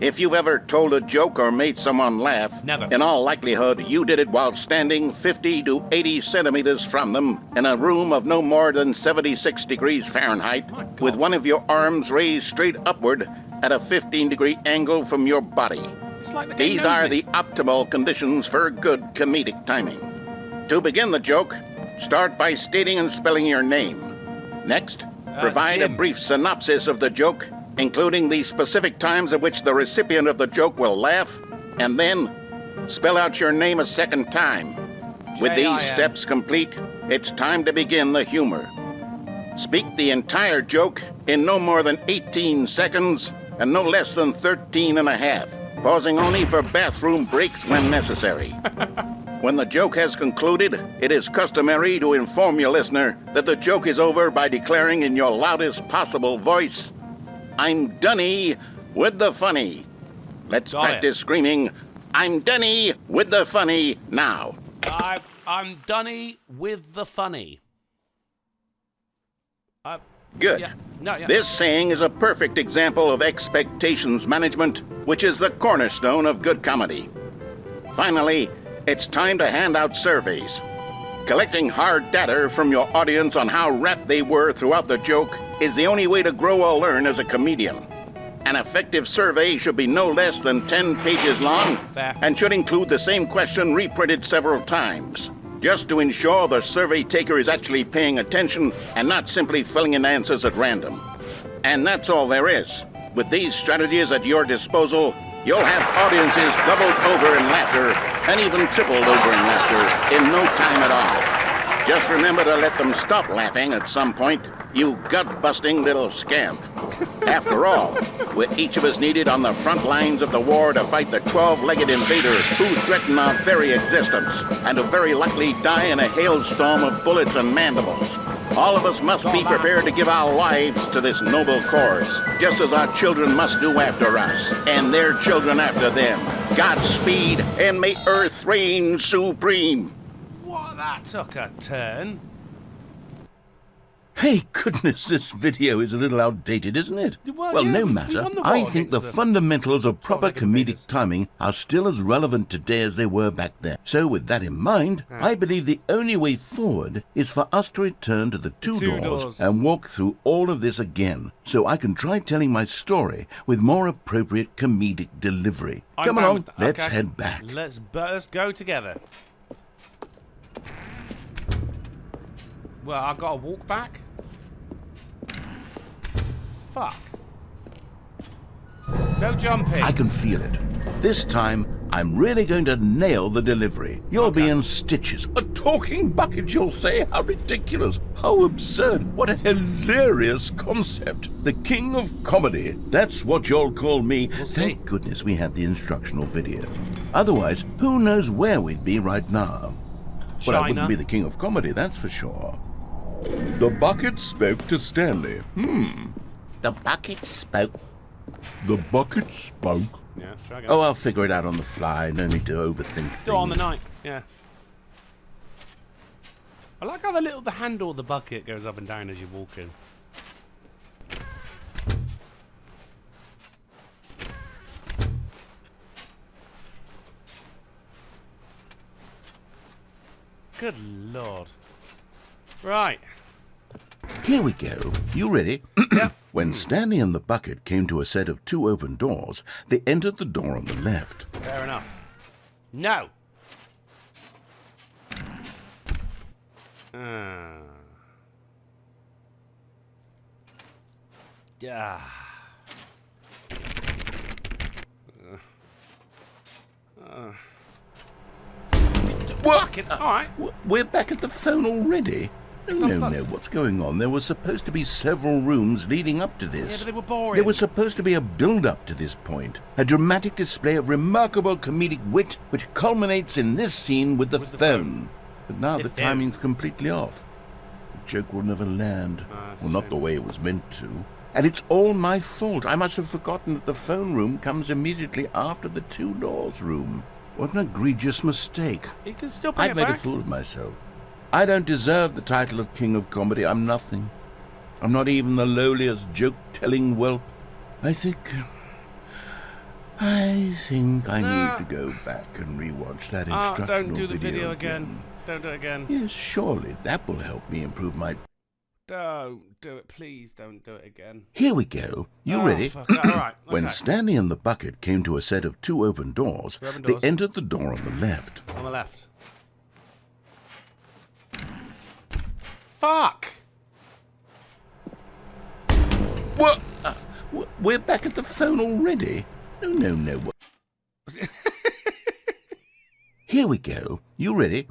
If you've ever told a joke or made someone laugh, Never. in all likelihood, you did it while standing 50 to 80 centimeters from them in a room of no more than 76 degrees Fahrenheit, My God. with one of your arms raised straight upward at a 15-degree angle from your body. It's like the game These knows are me. the optimal conditions for good comedic timing. To begin the joke, start by stating and spelling your name. Next, provide a Jim. brief synopsis of the joke, including the specific times at which the recipient of the joke will laugh, and then spell out your name a second time. With these J-I-M. steps complete, it's time to begin the humor. Speak the entire joke in no more than 18 seconds and no less than 13 and a half, pausing only for bathroom breaks when necessary. When the joke has concluded, it is customary to inform your listener that the joke is over by declaring in your loudest possible voice, "I'm Dunny with the funny." Let's Got it. practice screaming, "I'm Dunny with the funny" now. I'm Dunny with the funny. Good. Yeah. No, yeah. This saying is a perfect example of expectations management, which is the cornerstone of good comedy. Finally, it's time to hand out surveys. Collecting hard data from your audience on how rapt they were throughout the joke is the only way to grow or learn as a comedian. An effective survey should be no less than 10 pages long Fair. and should include the same question reprinted several times, just to ensure the survey taker is actually paying attention and not simply filling in answers at random. And that's all there is. With these strategies at your disposal, you'll have audiences doubled over in laughter and even tripled over in laughter in no time at all. Just remember to let them stop laughing at some point, you gut-busting little scamp. After all, we're each of us needed on the front lines of the war to fight the 12-legged invaders who threaten our very existence, and who very likely die in a hailstorm of bullets and mandibles. All of us must be prepared to give our lives to this noble cause, just as our children must do after us, and their children after them. Godspeed, and may Earth reign supreme. What, that took a turn. Hey, goodness, this video is a little outdated, isn't it? Well, yeah, no we matter. won the war I think the against them. fundamentals of proper Like comedic invaders. timing are still as relevant today as they were back then. So, with that in mind, I believe the only way forward is for us to return to the two doors and walk through all of this again, so I can try telling my story with more appropriate comedic delivery. I'm Come down along, with that. let's Okay. head back. Let's go together. Well, I've got to walk back. Fuck. No jumping. I can feel it. This time, I'm really going to nail the delivery. You'll be in stitches. A talking bucket, you'll say? How ridiculous. How absurd. What a hilarious concept. The king of comedy. That's what you'll call me. Thank goodness we had the instructional video. Otherwise, who knows where we'd be right now. Well, I wouldn't be the king of comedy, that's for sure. The bucket spoke to Stanley. The bucket spoke. The bucket spoke. Yeah, try again. Oh, I'll figure it out on the fly. No need to overthink things. Do it on the night. Yeah. I like how the handle of the bucket goes up and down as you're walking. Good lord. Right. Here we go. You ready? Yeah. When Stanley and the bucket came to a set of two open doors, they entered the door on the left. Fair enough. No. Yeah. Bucket. All right. We're back at the phone already? It's No, unplugged. what's going on? There were supposed to be several rooms leading up to Yeah, this. but they were boring. There was supposed to be a build-up to this point, a dramatic display of remarkable comedic wit which culminates in this scene with the phone. But now the phone. timing's completely off. The joke will never land. that's Well, a not shame. the way it was meant to. And it's all my fault. I must have forgotten that the phone room comes immediately after the two doors room. What an egregious mistake. You can still bring I've it made a back. fool of myself. I don't deserve the title of King of Comedy. I'm nothing. I'm not even the lowliest joke-telling whelp. I think I need to go back and rewatch that instructional don't do the video again. Don't do it again. Yes, surely that will help me improve my... Don't do it. Please don't do it again. Here we go. You Oh, ready? fuck it. All right. When okay. Stanley and the bucket came to a set of two open doors, Two open they doors. entered the door on the left. On the left. Fuck! What? We're back at the phone already? No. Here we go. You ready?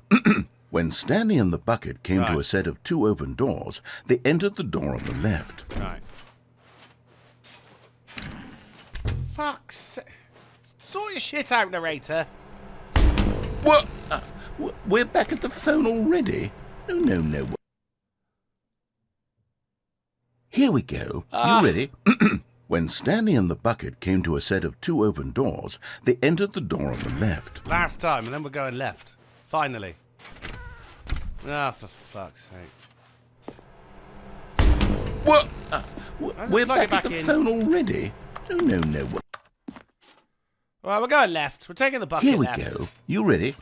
When Stanley and the bucket came to Right. a set of two open doors, they entered the door on the left. Right. Fuck's sake. Sort your shit out, narrator. What? We're back at the phone already? No. Here we go. You ready? When Stanley and the bucket came to a set of two open doors, they entered the door on the left. Last time, and then we're going left. Finally. Ah, for fuck's sake. What? We're plug it back at back the in. phone already? No. Right, we're going left. We're taking the bucket Here we left. go. You ready?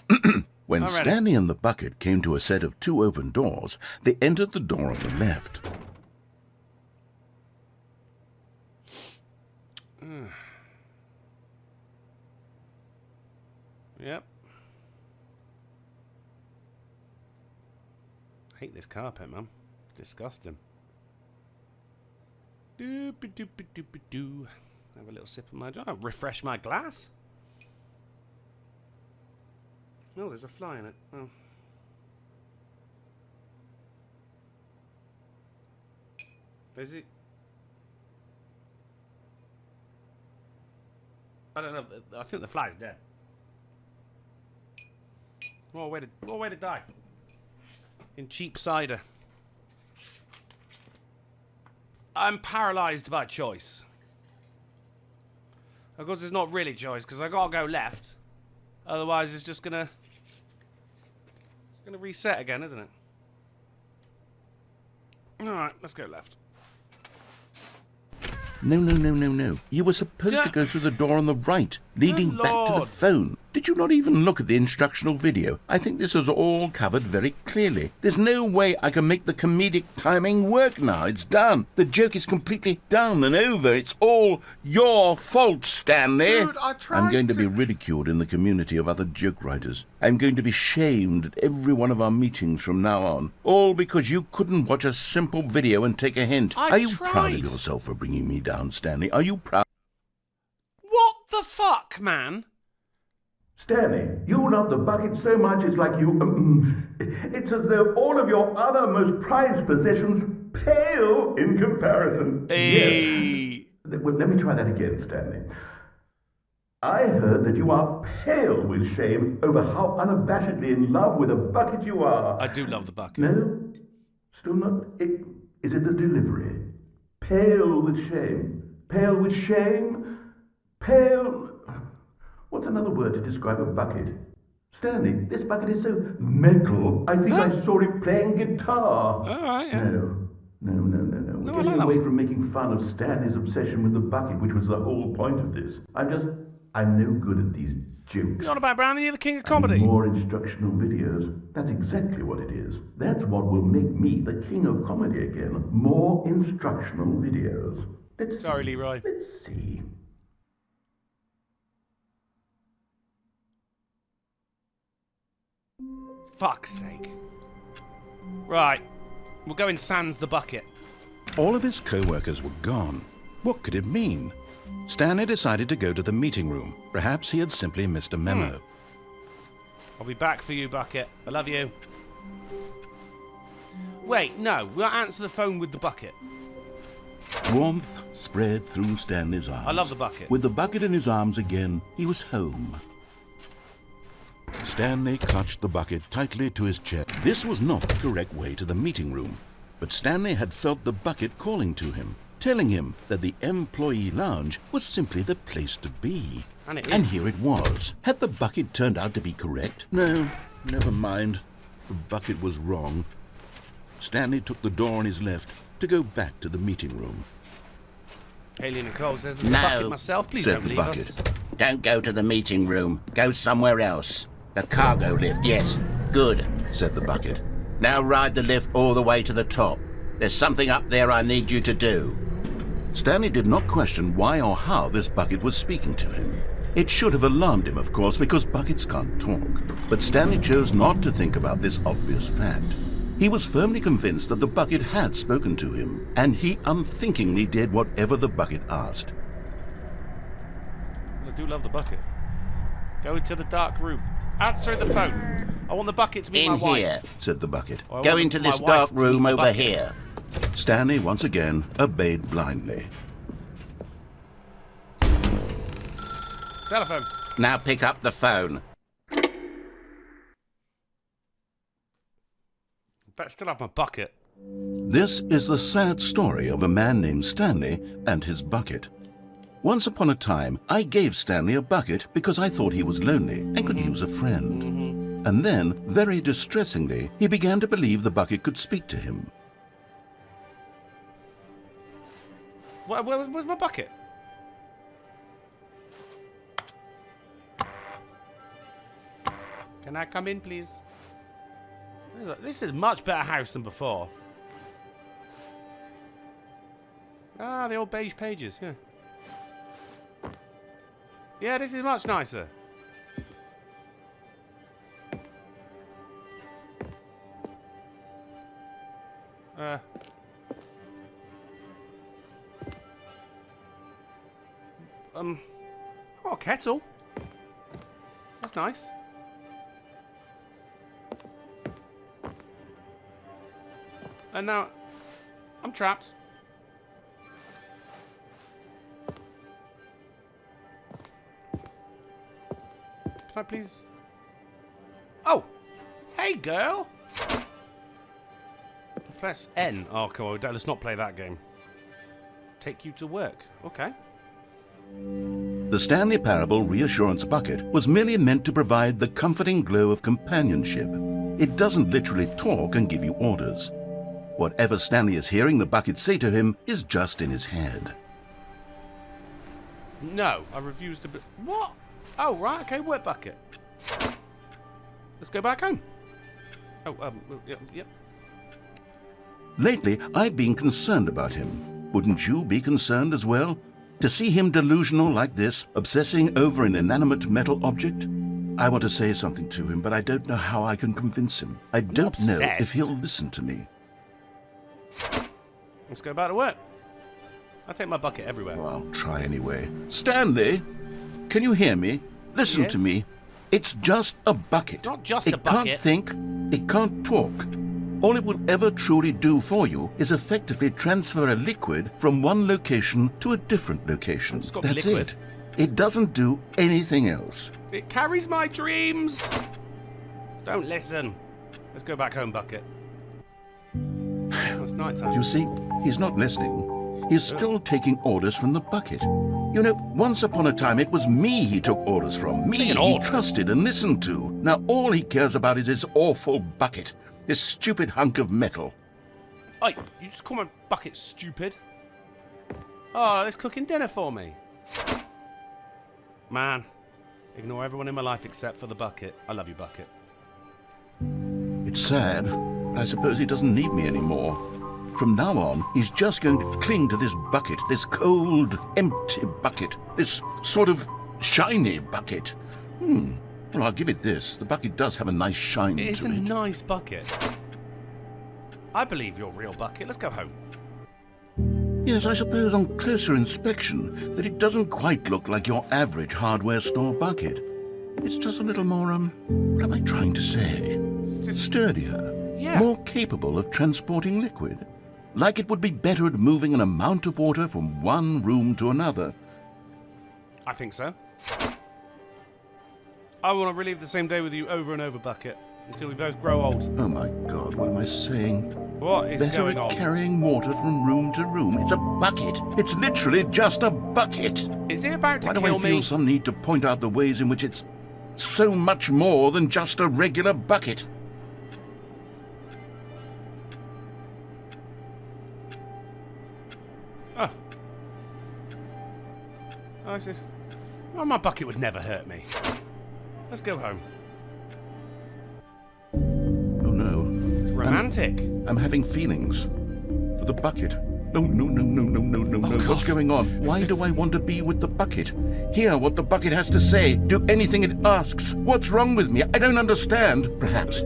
When I'm ready. Stanley and the bucket came to a set of two open doors, they entered the door on the left. Yep. Hate this carpet, man. Disgusting. Doop-a-doop-a-doop-a-doo. Have a little sip of my drink. I'll refresh my glass. Oh, there's a fly in it. Oh. Is he? I don't know. I think the fly's dead. What a way to die. In cheap cider. I'm paralysed by choice. Of course, it's not really choice because I gotta go left. Otherwise, it's just gonna reset again, isn't it? All right, let's go left. No. You were supposed to go through the door on the right, leading back to the phone. Did you not even look at the instructional video? I think this is all covered very clearly. There's no way I can make the comedic timing work now. It's done. The joke is completely done and over. It's all your fault, Stanley. Dude, I tried I'm going to be ridiculed in the community of other joke writers. I'm going to be shamed at every one of our meetings from now on. All because you couldn't watch a simple video and take a hint. Are you proud of yourself for bringing me down, Stanley? Are you proud? What the fuck, man? Stanley, you love the bucket so much it's like you... it's as though all of your other most prized possessions pale in comparison. Hey. Yes. Well, let me try that again, Stanley. I heard that you are pale with shame over how unabashedly in love with a bucket you are. I do love the bucket. No? Still not... Is it the delivery? Pale with shame. Pale with shame? Pale... What's another word to describe a bucket? Stanley, this bucket is so metal, I think I saw it playing guitar. All right, yeah. No. We're getting away from making fun of Stanley's obsession with the bucket, which was the whole point of this. I'm no good at these jokes. You're on about Brownie, you're the king of comedy. More instructional videos. That's exactly what it is. That's what will make me the king of comedy again. More instructional videos. Sorry, Leroy. Let's see. Fuck's sake. Right. We'll go in sans the bucket. All of his co-workers were gone. What could it mean? Stanley decided to go to the meeting room. Perhaps he had simply missed a memo. I'll be back for you, bucket. I love you. Wait, no. We'll answer the phone with the bucket. Warmth spread through Stanley's arms. I love the bucket. With the bucket in his arms again, he was home. Stanley clutched the bucket tightly to his chest. This was not the correct way to the meeting room, but Stanley had felt the bucket calling to him, telling him that the employee lounge was simply the place to be. And here it was. Had the bucket turned out to be correct? No, never mind. The bucket was wrong. Stanley took the door on his left to go back to the meeting room. Haley Nicole says, the bucket myself, please said don't the leave bucket. us. Don't go to the meeting room. Go somewhere else. The cargo lift, yes. Good, said the bucket. Now ride the lift all the way to the top. There's something up there I need you to do. Stanley did not question why or how this bucket was speaking to him. It should have alarmed him, of course, because buckets can't talk. But Stanley chose not to think about this obvious fact. He was firmly convinced that the bucket had spoken to him, and he unthinkingly did whatever the bucket asked. I do love the bucket. Go into the dark room. Answer the phone. I want the bucket to be my wife. In here, said the bucket. Go into this dark room over here. Stanley once again obeyed blindly. Telephone. Now pick up the phone. Better still have my bucket. This is the sad story of a man named Stanley and his bucket. Once upon a time, I gave Stanley a bucket because I thought he was lonely and could use a friend. And then, very distressingly, he began to believe the bucket could speak to him. Where's my bucket? Can I come in, please? This is a much better house than before. Ah, the old beige pages, yeah. Yeah, this is much nicer. Oh, kettle. That's nice. And now, I'm trapped. Can I please... Oh! Hey, girl! Press N. Oh, come on. Let's not play that game. Take you to work. Okay. The Stanley Parable Reassurance Bucket was merely meant to provide the comforting glow of companionship. It doesn't literally talk and give you orders. Whatever Stanley is hearing the bucket say to him is just in his head. No, I refuse to... What? Oh, right, okay, wet bucket. Let's go back home. Oh, yep. Lately, I've been concerned about him. Wouldn't you be concerned as well? To see him delusional like this, obsessing over an inanimate metal object? I want to say something to him, but I don't know how I can convince him. I don't know if he'll listen to me. Let's go back to work. I take my bucket everywhere. Well, I'll try anyway. Stanley, can you hear me? Listen to me. It's just a bucket. It's not just a bucket. It can't think. It can't talk. All it will ever truly do for you is effectively transfer a liquid from one location to a different location. It's got That's liquid. it. It doesn't do anything else. It carries my dreams. Don't listen. Let's go back home, bucket. It's night time. You see, he's not listening. He's still taking orders from the bucket. You know, once upon a time it was me he took orders from. Me he trusted and listened to. Now all he cares about is his awful bucket. This stupid hunk of metal. Oi, you just call my bucket stupid? Oh, it's cooking dinner for me. Man, ignore everyone in my life except for the bucket. I love you, bucket. It's sad, but I suppose he doesn't need me anymore. From now on, he's just going to cling to this bucket, this cold, empty bucket, this sort of shiny bucket. Well, I'll give it this. The bucket does have a nice shine to it. It's a nice bucket. I believe you're a real bucket. Let's go home. Yes, I suppose on closer inspection that it doesn't quite look like your average hardware store bucket. It's just a little more, what am I trying to say? Sturdier. Yeah. More capable of transporting liquid. Like it would be better at moving an amount of water from one room to another. I think so. I want to relive the same day with you over and over, bucket, until we both grow old. Oh my God, what am I saying? What is Better going at on? carrying water from room to room. It's a bucket. It's literally just a bucket. Is it about to Why do kill I feel me? some need to point out the ways in which it's so much more than just a regular bucket? Oh, it's just... Oh, my bucket would never hurt me. Let's go home. Oh no. It's romantic. I'm having feelings for the bucket. No. God. What's going on? Why do I want to be with the bucket? Hear what the bucket has to say. Do anything it asks. What's wrong with me? I don't understand. Perhaps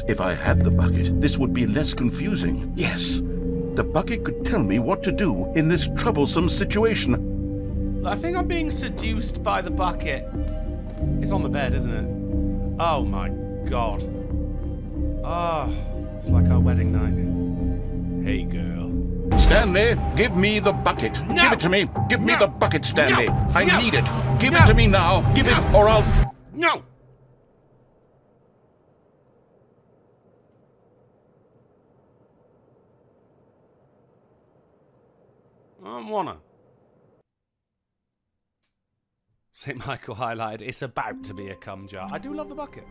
if I had the bucket, this would be less confusing. Yes. The bucket could tell me what to do in this troublesome situation. I think I'm being seduced by the bucket. It's on the bed, isn't it? Oh my God. Oh, it's like our wedding night. Hey, girl. Stanley, give me the bucket. No. Give it to me. Give me the bucket, Stanley. No. I No. need it. Give No. it to me now. Give it, or I'll... No! I don't wanna. St. Michael highlighted, it's about to be a cum jar. I do love the bucket.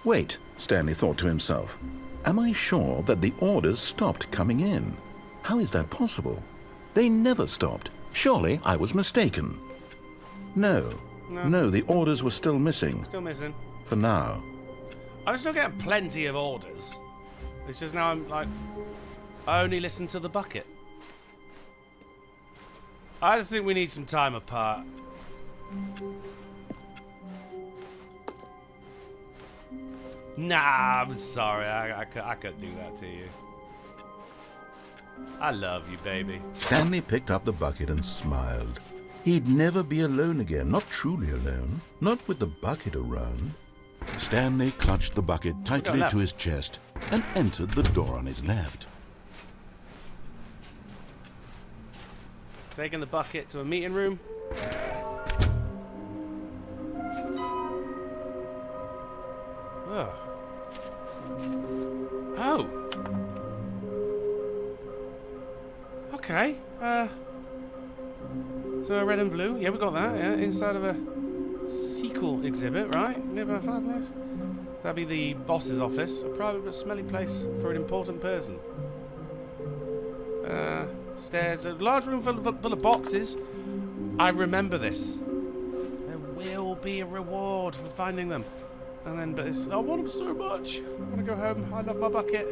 Wait, Stanley thought to himself. Am I sure that the orders stopped coming in? How is that possible? They never stopped. Surely I was mistaken. No, the orders were still missing. Still missing. For now. I'm still getting plenty of orders. It's just now I'm like, I only listen to the bucket. I just think we need some time apart. Nah, I'm sorry. I couldn't do that to you. I love you, baby. Stanley picked up the bucket and smiled. He'd never be alone again, not truly alone, not with the bucket around. Stanley clutched the bucket tightly to his chest and entered the door on his left. Taking the bucket to a meeting room. Oh. Oh. Okay. So red and blue. Yeah, we got that. Yeah, inside of a sequel exhibit, right? Nearby fireplace. That'd be the boss's office. A private but smelly place for an important person. Stairs. A large room full of boxes. I remember this. There will be a reward for finding them. And then, but it's, I want them so much. I want to go home. I love my bucket.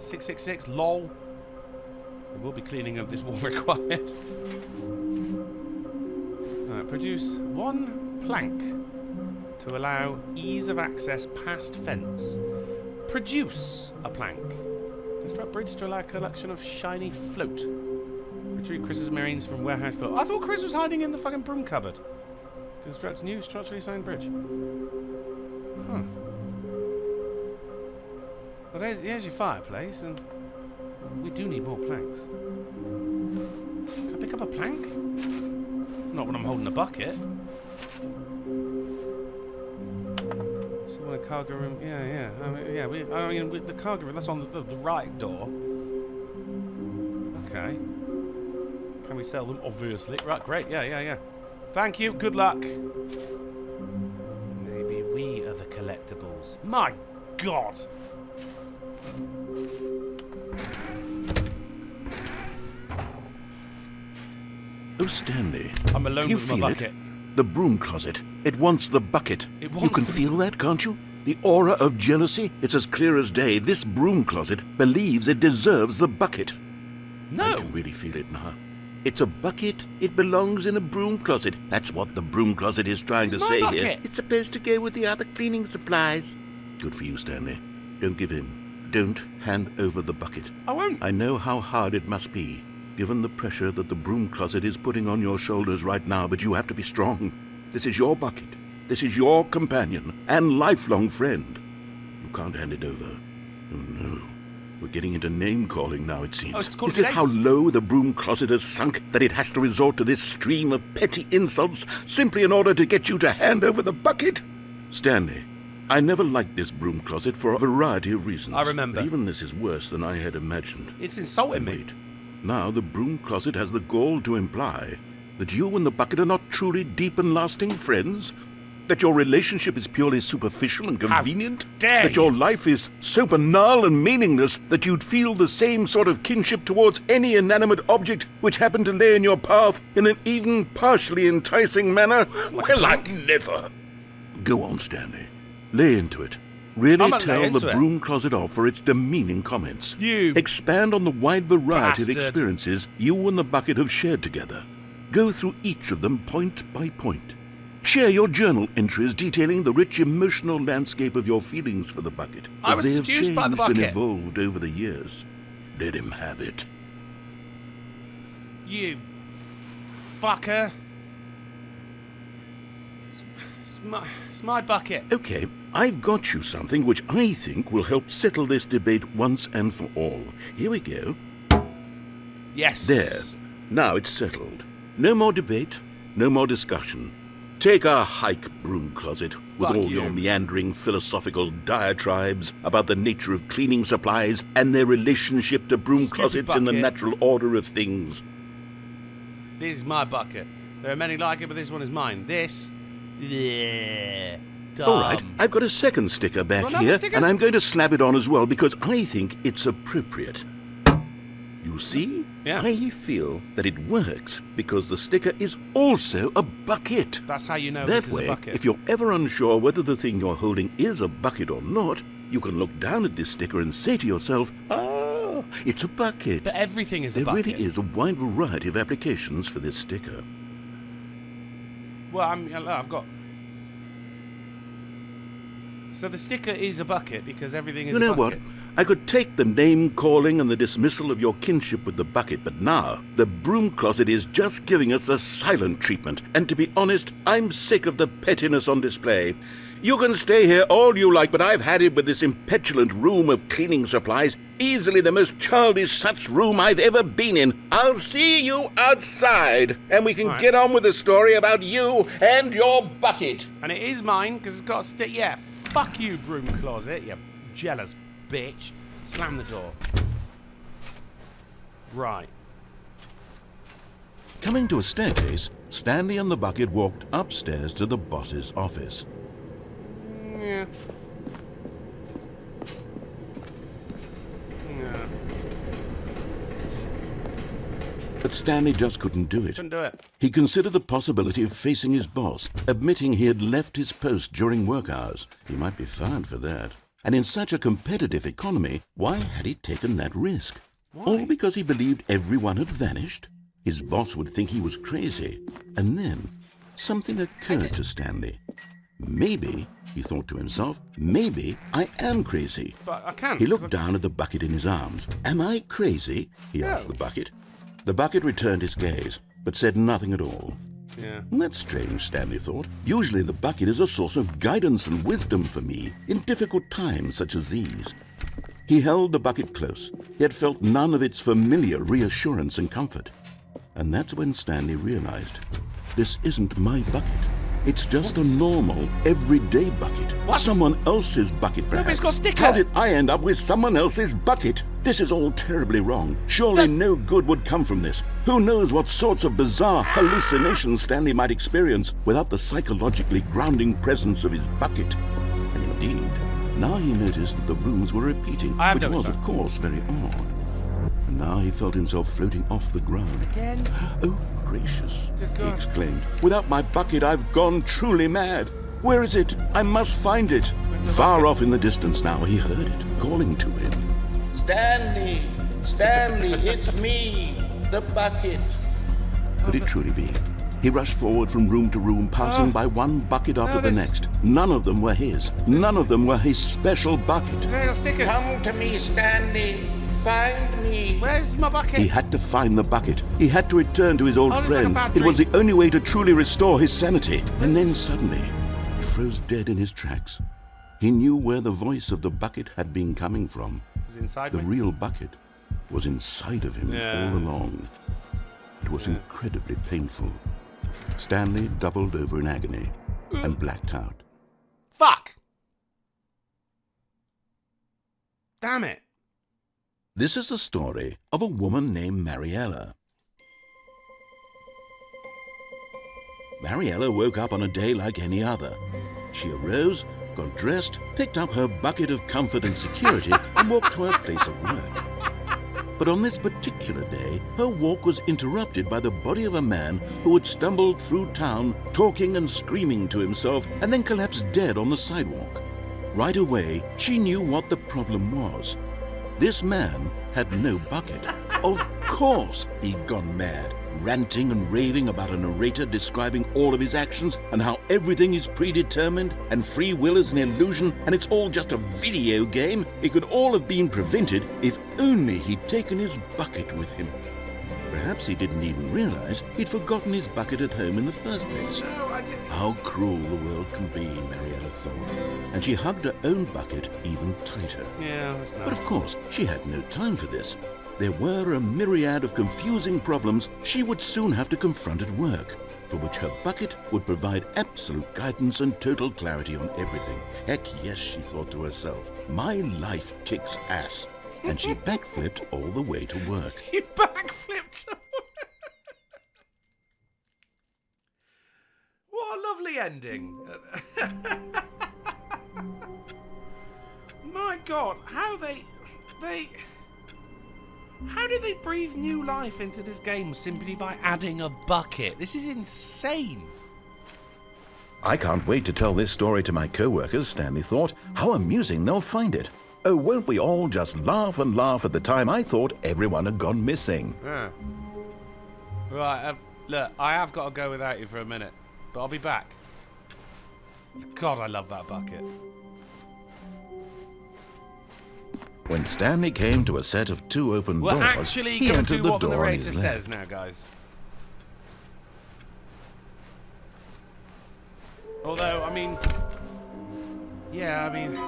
666, lol. There will be cleaning of this wall required. Alright, produce 1 plank to allow ease of access past fence. Produce a plank. Construct bridge to allow collection of shiny float. Retrieve Chris's marines from warehouse float. I thought Chris was hiding in the fucking broom cupboard. Construct new structurally sound bridge. Huh. Well, there's your fireplace, and we do need more planks. Can I pick up a plank? Not when I'm holding a bucket. So a cargo room. Yeah. I mean, with the cargo room, that's on the right door. Okay. Can we sell them? Obviously. Right, great. Yeah. Thank you. Good luck. Maybe we are the collectibles. My God. Oh, Stanley. I'm alone Can you with my feel bucket. it? The broom closet. It wants the bucket. It You wants can the- feel that, can't you? The aura of jealousy. It's as clear as day. This broom closet believes it deserves the bucket. I No. can really feel it now. It's a bucket. It belongs in a broom closet. That's what the broom closet is trying to my say here. bucket. It's supposed to go with the other cleaning supplies. Good for you, Stanley. Don't give in. Don't hand over the bucket. I won't. I know how hard it must be, given the pressure that the broom closet is putting on your shoulders right now, but you have to be strong. This is your bucket. This is your companion and lifelong friend. You can't hand it over. Oh, no. We're getting into name-calling now, it seems. Oh, it's called Is this how names. low the broom closet has sunk, that it has to resort to this stream of petty insults simply in order to get you to hand over the bucket? Stanley, I never liked this broom closet for a variety of reasons. I remember. But even this is worse than I had imagined. It's insulting me. Wait. Now the broom closet has the gall to imply that you and the bucket are not truly deep and lasting friends? That your relationship is purely superficial and convenient? dare That your you. life is so banal and meaningless that you'd feel the same sort of kinship towards any inanimate object which happened to lay in your path in an even partially enticing manner? Well, I'd never. Go on, Stanley. Lay into it. Really I'm gonna lay tell into the it. broom closet off for its demeaning comments. You Expand on the wide variety of bastard. experiences you and the bucket have shared together. Go through each of them point by point. Share your journal entries detailing the rich emotional landscape of your feelings for the bucket, I as was they have seduced changed by the and bucket. evolved over the years. Let him have it. You fucker. It's my bucket. Okay, I've got you something which I think will help settle this debate once and for all. Here we go. Yes. There. Now it's settled. No more debate, no more discussion. Take a hike, broom closet, with Fuck all you. your meandering philosophical diatribes about the nature of cleaning supplies and their relationship to broom Stupid closets in the bucket. natural order of things. This is my bucket. There are many like it, but this one is mine. This. Yeah. Dumb. All right, I've got a second sticker back Got another here, sticker? and I'm going to slap it on as well because I think it's appropriate. You see? Yeah. I feel that it works because the sticker is also a bucket. That's how you know That this is way, a bucket. if you're ever unsure whether the thing you're holding is a bucket or not, you can look down at this sticker and say to yourself, ah, it's a bucket. But everything is a There bucket. really is a wide variety of applications for this sticker. Well, I've got. So the sticker is a bucket because everything is You a know what? bucket. I could take the name-calling and the dismissal of your kinship with the bucket, but now the broom closet is just giving us the silent treatment. And to be honest, I'm sick of the pettiness on display. You can stay here all you like, but I've had it with this impetulant room of cleaning supplies. Easily the most childish such room I've ever been in. I'll see you outside, and we can get on with the story about you and your bucket. And it is mine, because it's got a stick. Yeah, fuck you, broom closet, you jealous bitch. Slam the door. Right. Coming to a staircase, Stanley and the bucket walked upstairs to the boss's office. Yeah. Yeah. But Stanley just couldn't do it. Couldn't do it. He considered the possibility of facing his boss, admitting he had left his post during work hours. He might be fired for that. And in such a competitive economy, why had he taken that risk? Why? All because he believed everyone had vanished? His boss would think he was crazy. And then something occurred to Stanley. Maybe, he thought to himself, maybe I am crazy. But I can't. He looked down at the bucket in his arms. Am I crazy? He asked the bucket. The bucket returned his gaze, but said nothing at all. Yeah. That's strange, Stanley thought. Usually the bucket is a source of guidance and wisdom for me in difficult times such as these. He held the bucket close, yet felt none of its familiar reassurance and comfort. And that's when Stanley realized, this isn't my bucket. It's just a normal, everyday bucket. What? Someone else's bucket, perhaps. No, but it's got a sticker. How did I end up with someone else's bucket? This is all terribly wrong. Surely no good would come from this. Who knows what sorts of bizarre hallucinations Stanley might experience without the psychologically grounding presence of his bucket. And indeed, now he noticed that the rooms were repeating, which was, of course, very odd. And now he felt himself floating off the ground. Again? Oh, gracious, he exclaimed. Without my bucket, I've gone truly mad. Where is it? I must find it. Far off in the distance now, he heard it, calling to him. Stanley! Stanley, it's me, the bucket. Could it truly be? He rushed forward from room to room, passing by one bucket after the next. None of them were his. None of them were his special bucket. Come to me, Stanley. Find me. Where's my bucket? He had to find the bucket. He had to return to his old friend. It was the only way to truly restore his sanity. And then suddenly, he froze dead in his tracks. He knew where the voice of the bucket had been coming from. It was inside the me. real bucket was inside of him all along. It was incredibly painful. Stanley doubled over in agony and blacked out. Fuck! Damn it. This is the story of a woman named Mariella. Mariella woke up on a day like any other. She arose, got dressed, picked up her bucket of comfort and security, and walked to her place of work. But on this particular day, her walk was interrupted by the body of a man who had stumbled through town, talking and screaming to himself, and then collapsed dead on the sidewalk. Right away, she knew what the problem was. This man had no bucket. Of course he'd gone mad, ranting and raving about a narrator describing all of his actions and how everything is predetermined and free will is an illusion and it's all just a video game. It could all have been prevented if only he'd taken his bucket with him. Perhaps he didn't even realize he'd forgotten his bucket at home in the first place. No, I didn't. How cruel the world can be, Mariella thought, and she hugged her own bucket even tighter. Yeah, that's nice. But of course, she had no time for this. There were a myriad of confusing problems she would soon have to confront at work, for which her bucket would provide absolute guidance and total clarity on everything. Heck yes, she thought to herself, my life kicks ass. And she backflipped all the way to work. You backflipped. What a lovely ending. My God, how did they breathe new life into this game simply by adding a bucket? This is insane. I can't wait to tell this story to my co-workers, Stanley thought. How amusing they'll find it. Oh, won't we all just laugh and laugh at the time I thought everyone had gone missing? Yeah. Right, look, I have got to go without you for a minute, but I'll be back. God, I love that bucket. When Stanley came to a set of 2 open We're doors, actually he going to entered do the what the door on narrator his says left. now, guys. Although, I mean... Yeah, I mean...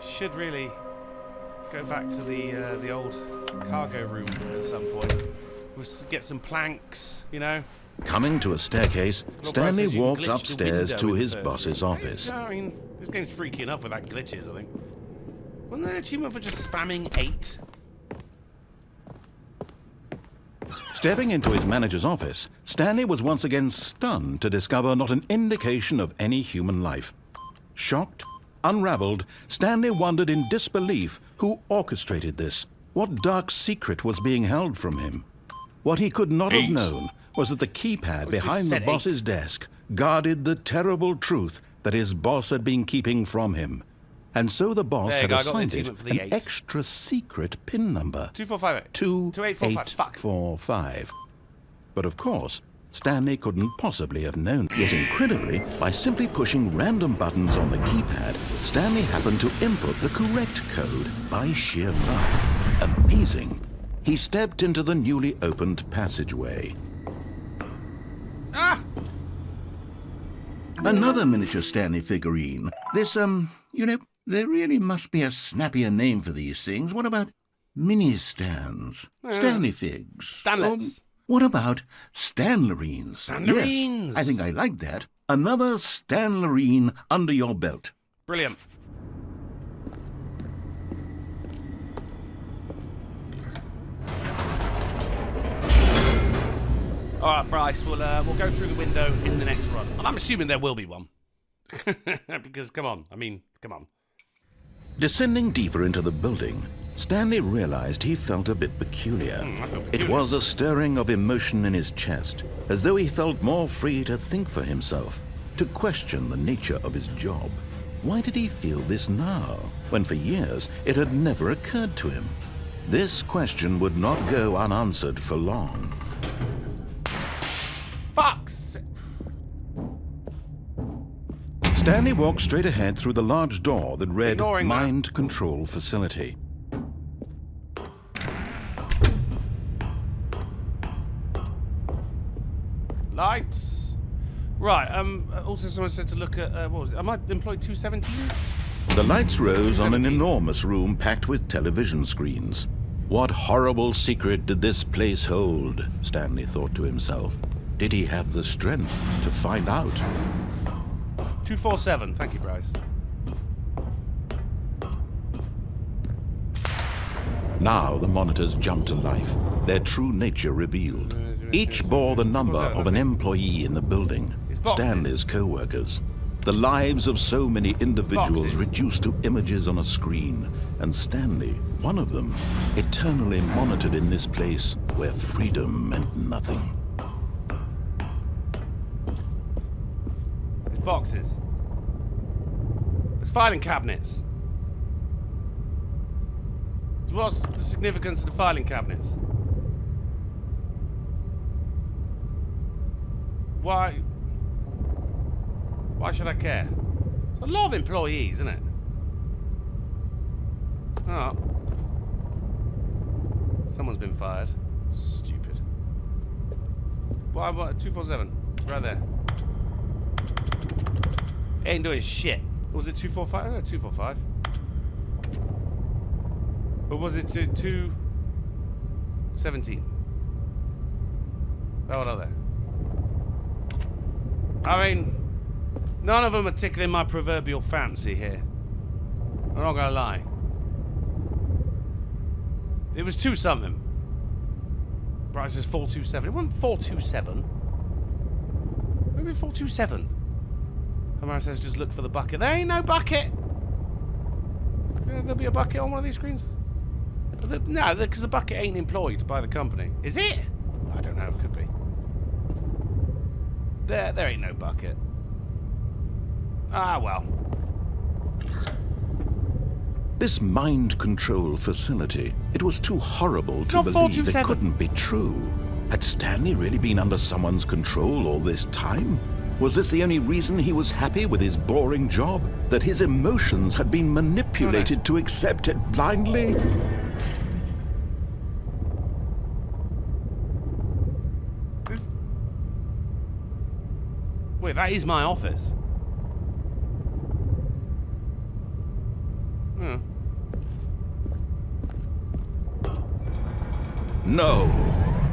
Should really go back to the old cargo room at some point. We'll get some planks, you know. Coming to a staircase, Lord Stanley Bryce says you can walked glitch the upstairs window to in his the first boss's room. office. I mean, this game's freaky enough without glitches, I think. Wasn't there an achievement for just spamming 8? Stepping into his manager's office, Stanley was once again stunned to discover not an indication of any human life. Shocked, unraveled, Stanley wondered in disbelief who orchestrated this. What dark secret was being held from him? What he could not have known was that the keypad behind the said boss's 8. desk guarded the terrible truth that his boss had been keeping from him. And so the boss There you had go, I got the assigned it achievement for the an 8. extra secret PIN number. 2458. 2845. Fuck. 2845. But of course, Stanley couldn't possibly have known. Yet incredibly, by simply pushing random buttons on the keypad, Stanley happened to input the correct code by sheer luck. Amazing. He stepped into the newly opened passageway. Ah! Another miniature Stanley figurine. This, you know, there really must be a snappier name for these things. What about mini-stands? Stanley figs. Stanleys. What about Stanlerines? Stanlerines. Yes, I think I like that. Another Stanlerine under your belt. Brilliant. All right, Bryce. We'll go through the window in the next run, and I'm assuming there will be one. Because come on, come on. Descending deeper into the building, Stanley realized he felt a bit peculiar. I feel It peculiar. was a stirring of emotion in his chest, as though he felt more free to think for himself, to question the nature of his job. Why did he feel this now, when for years it had never occurred to him? This question would not go unanswered for long. Fucks. Stanley walked straight ahead through the large door that read Ignoring that. Mind Control Facility. Lights. Right. Also, someone said to look at what was it? Am I employed 217? The lights rose on an enormous room packed with television screens. What horrible secret did this place hold? Stanley thought to himself. Did he have the strength to find out? 247. Thank you, Bryce. Now the monitors jumped to life, their true nature revealed. Each bore the number of an employee in the building, boxes. Stanley's co-workers. The lives of so many individuals Boxes. reduced to images on a screen, and Stanley, one of them, eternally monitored in this place where freedom meant nothing. There's boxes. There's filing cabinets. So what's the significance of the filing cabinets? Why should I care? It's a lot of employees, isn't it? Oh. Someone's been fired. Stupid. Why, 247? Right there. Ain't doing shit. Was it 245? No, 245. Or was it 217? Oh, what are they? I mean, none of them are tickling my proverbial fancy here. I'm not gonna lie. It was 2 something. Bryce is 427. It wasn't 427. Maybe 427. Amara says just look for the bucket. There ain't no bucket. There'll be a bucket on one of these screens. No, because the bucket ain't employed by the company. Is it? I don't know. It could be. There ain't no bucket. Ah, well. This mind control facility, it was too horrible to not believe it 427. couldn't be true. Had Stanley really been under someone's control all this time? Was this the only reason he was happy with his boring job? That his emotions had been manipulated to accept it blindly? Wait, that is my office. No.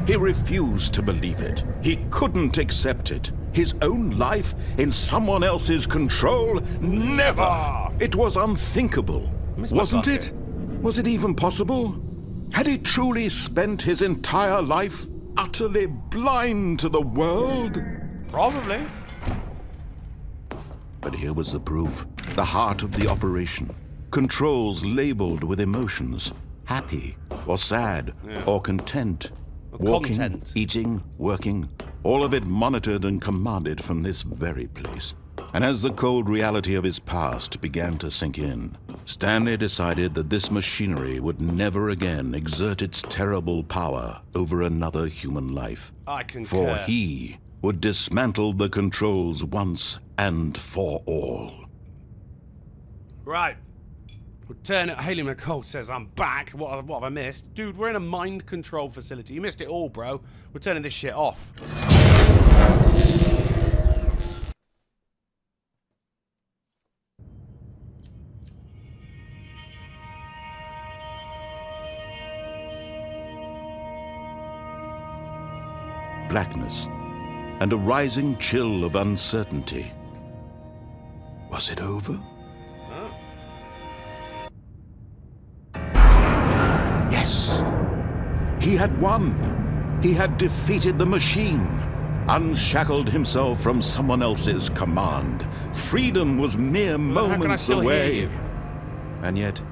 He refused to believe it. He couldn't accept it. His own life in someone else's control? Never! It was unthinkable. Wasn't it? Was it even possible? Had he truly spent his entire life utterly blind to the world? Probably. But here was the proof. The heart of the operation. Controls labeled with emotions. Happy, or sad, or content. Walking, content. eating, working, all of it monitored and commanded from this very place. And as the cold reality of his past began to sink in, Stanley decided that this machinery would never again exert its terrible power over another human life. I concur. For he would dismantle the controls once and for all. Right. Lieutenant Haley McCall says I'm back. What have I missed? Dude, we're in a mind control facility. You missed it all, bro. We're turning this shit off. Blackness and a rising chill of uncertainty. Was it over? Yes! He had won! He had defeated the machine, unshackled himself from someone else's command. Freedom was mere moments away. And yet,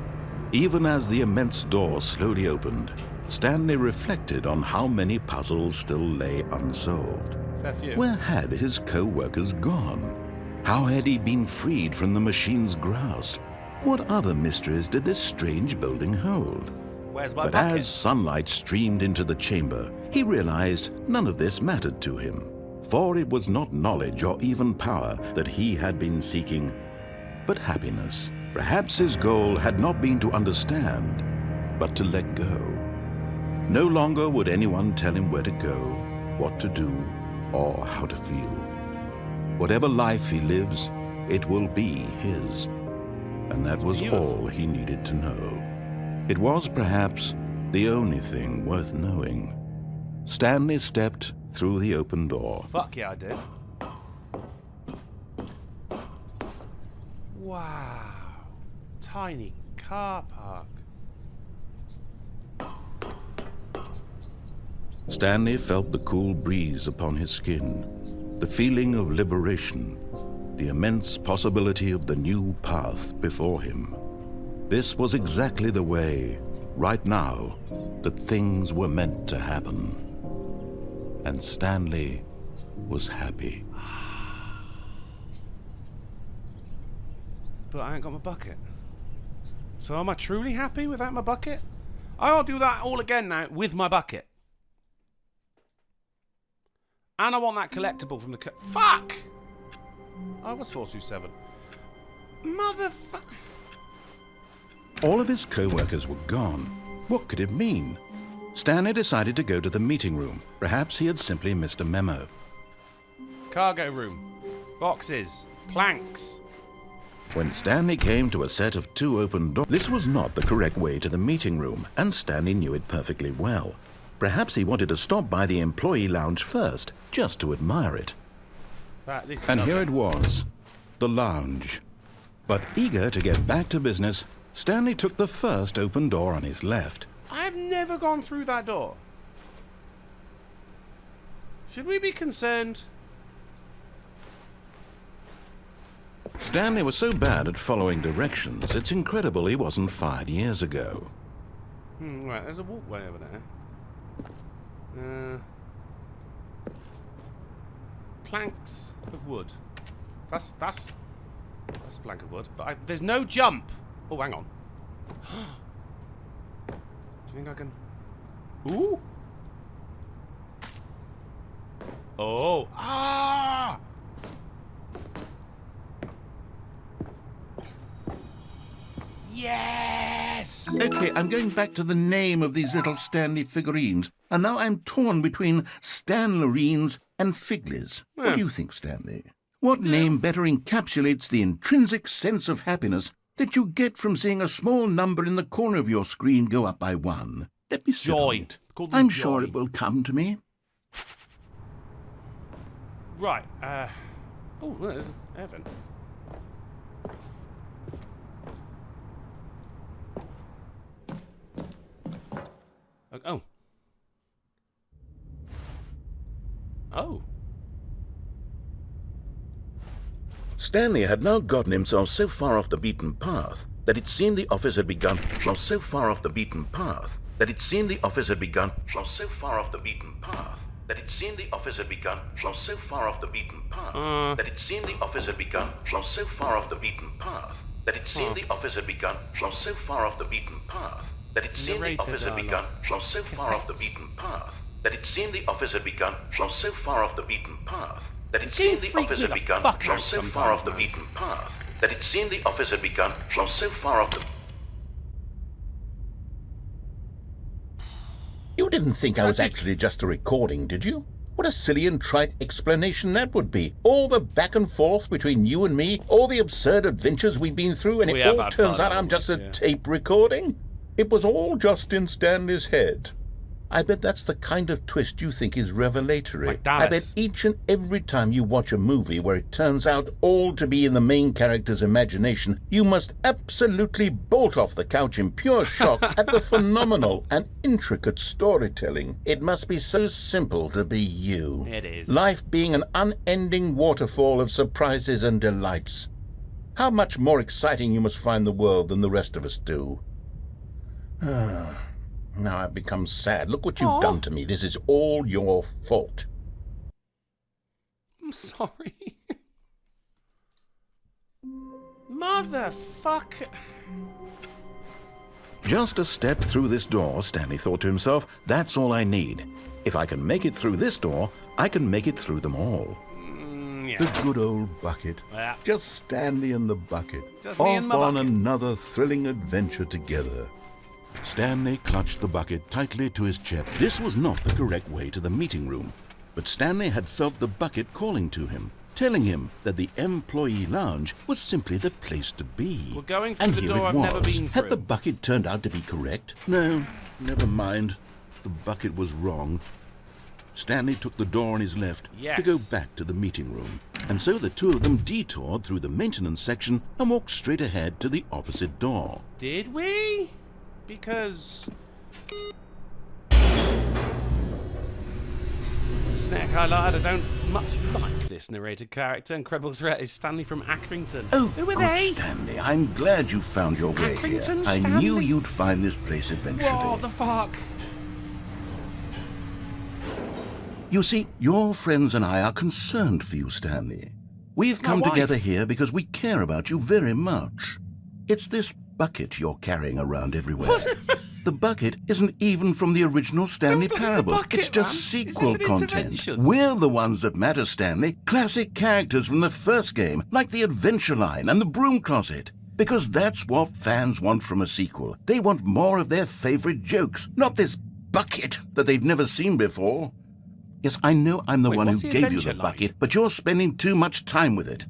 even as the immense door slowly opened, Stanley reflected on how many puzzles still lay unsolved. Fair few. Where had his co-workers gone? How had he been freed from the machine's grasp? What other mysteries did this strange building hold? Where's my But bucket? as sunlight streamed into the chamber, he realized none of this mattered to him. For it was not knowledge or even power that he had been seeking, but happiness. Perhaps his goal had not been to understand, but to let go. No longer would anyone tell him where to go, what to do, or how to feel. Whatever life he lives, it will be his. And that was all he needed to know. It was perhaps the only thing worth knowing. Stanley stepped through the open door. Fuck yeah, I did. Wow. Tiny car park. Stanley felt the cool breeze upon his skin, the feeling of liberation, the immense possibility of the new path before him. This was exactly the way, right now, that things were meant to happen. And Stanley was happy. But I ain't got my bucket. So am I truly happy without my bucket? I'll do that all again now with my bucket. And I want that collectible from the fuck! Oh, it was 427. Motherfucker. All of his co-workers were gone. What could it mean? Stanley decided to go to the meeting room. Perhaps he had simply missed a memo. Cargo room. Boxes. Planks. When Stanley came to a set of 2 open doors, this was not the correct way to the meeting room, and Stanley knew it perfectly well. Perhaps he wanted to stop by the employee lounge first, just to admire it. And here it was, the lounge. But eager to get back to business, Stanley took the first open door on his left. I've never gone through that door. Should we be concerned? Stanley was so bad at following directions, it's incredible he wasn't fired years ago. Right, there's a walkway over there. Planks of wood. That's a plank of wood. But there's no jump. Oh, hang on. Do you think I can? Ooh. Oh. Ah. Yes! Okay, I'm going back to the name of these little Stanley figurines, and now I'm torn between Stanlerines and Figlies. What do you think, Stanley? What name better encapsulates the intrinsic sense of happiness that you get from seeing a small number in the corner of your screen go up by 1? Let me sit on it. I'm sure it will come to me. Right, oh, there's Evan. Oh. Oh. Stanley had now gotten himself so far off the beaten path that it seemed the office had begun. So far off the beaten path that it seemed the office had begun. So far off the beaten path that it seemed the office had begun. So far off the beaten path that it seemed the office had begun. So far off the beaten path that it seemed the office had begun. So far off the beaten path that it seemed the office had begun. So far off the beaten path that it seemed the office had begun. So far off the beaten path that it seemed the office had begun. So far off the beaten path that it seemed the office had begun. So far off the... You didn't think I was actually just a recording, did you? What a silly and trite explanation that would be. All the back and forth between you and me, all the absurd adventures we've been through, and it all turns out I'm just a tape recording? It was all just in Stanley's head. I bet that's the kind of twist you think is revelatory. I bet each and every time you watch a movie where it turns out all to be in the main character's imagination, you must absolutely bolt off the couch in pure shock at the phenomenal and intricate storytelling. It must be so simple to be you. It is. Life being an unending waterfall of surprises and delights. How much more exciting you must find the world than the rest of us do. Now I've become sad. Look what you've done to me. This is all your fault. I'm sorry. Motherfucker. Just a step through this door, Stanley thought to himself. That's all I need. If I can make it through this door, I can make it through them all. Yeah. The good old bucket. Yeah. Just Stanley and the bucket. Just me and my Off on bucket. another thrilling adventure together. Stanley clutched the bucket tightly to his chest. This was not the correct way to the meeting room, but Stanley had felt the bucket calling to him, telling him that the employee lounge was simply the place to be. We're going through and the here door it I've was. never been Had through. the bucket turned out to be correct? No, never mind. The bucket was wrong. Stanley took the door on his left to go back to the meeting room, and so the two of them detoured through the maintenance section and walked straight ahead to the opposite door. Did we? Because... Snack, I don't much like this narrated character. Incredible threat is Stanley from Accrington. Oh, who are good, they? Stanley. I'm glad you found your way here. Accrington, I Stanley? knew you'd find this place eventually. What the fuck? You see, your friends and I are concerned for you, Stanley. We've come together here because we care about you very much. It's this bucket you're carrying around everywhere. The bucket isn't even from the original Stanley Parable. Bucket, it's just man. sequel Is this an content. intervention? We're the ones that matter, Stanley. Classic characters from the first game, like the Adventure Line and the Broom Closet. Because that's what fans want from a sequel. They want more of their favorite jokes, not this bucket that they've never seen before. Yes, I know I'm the one who gave you the bucket, but you're spending too much time with it.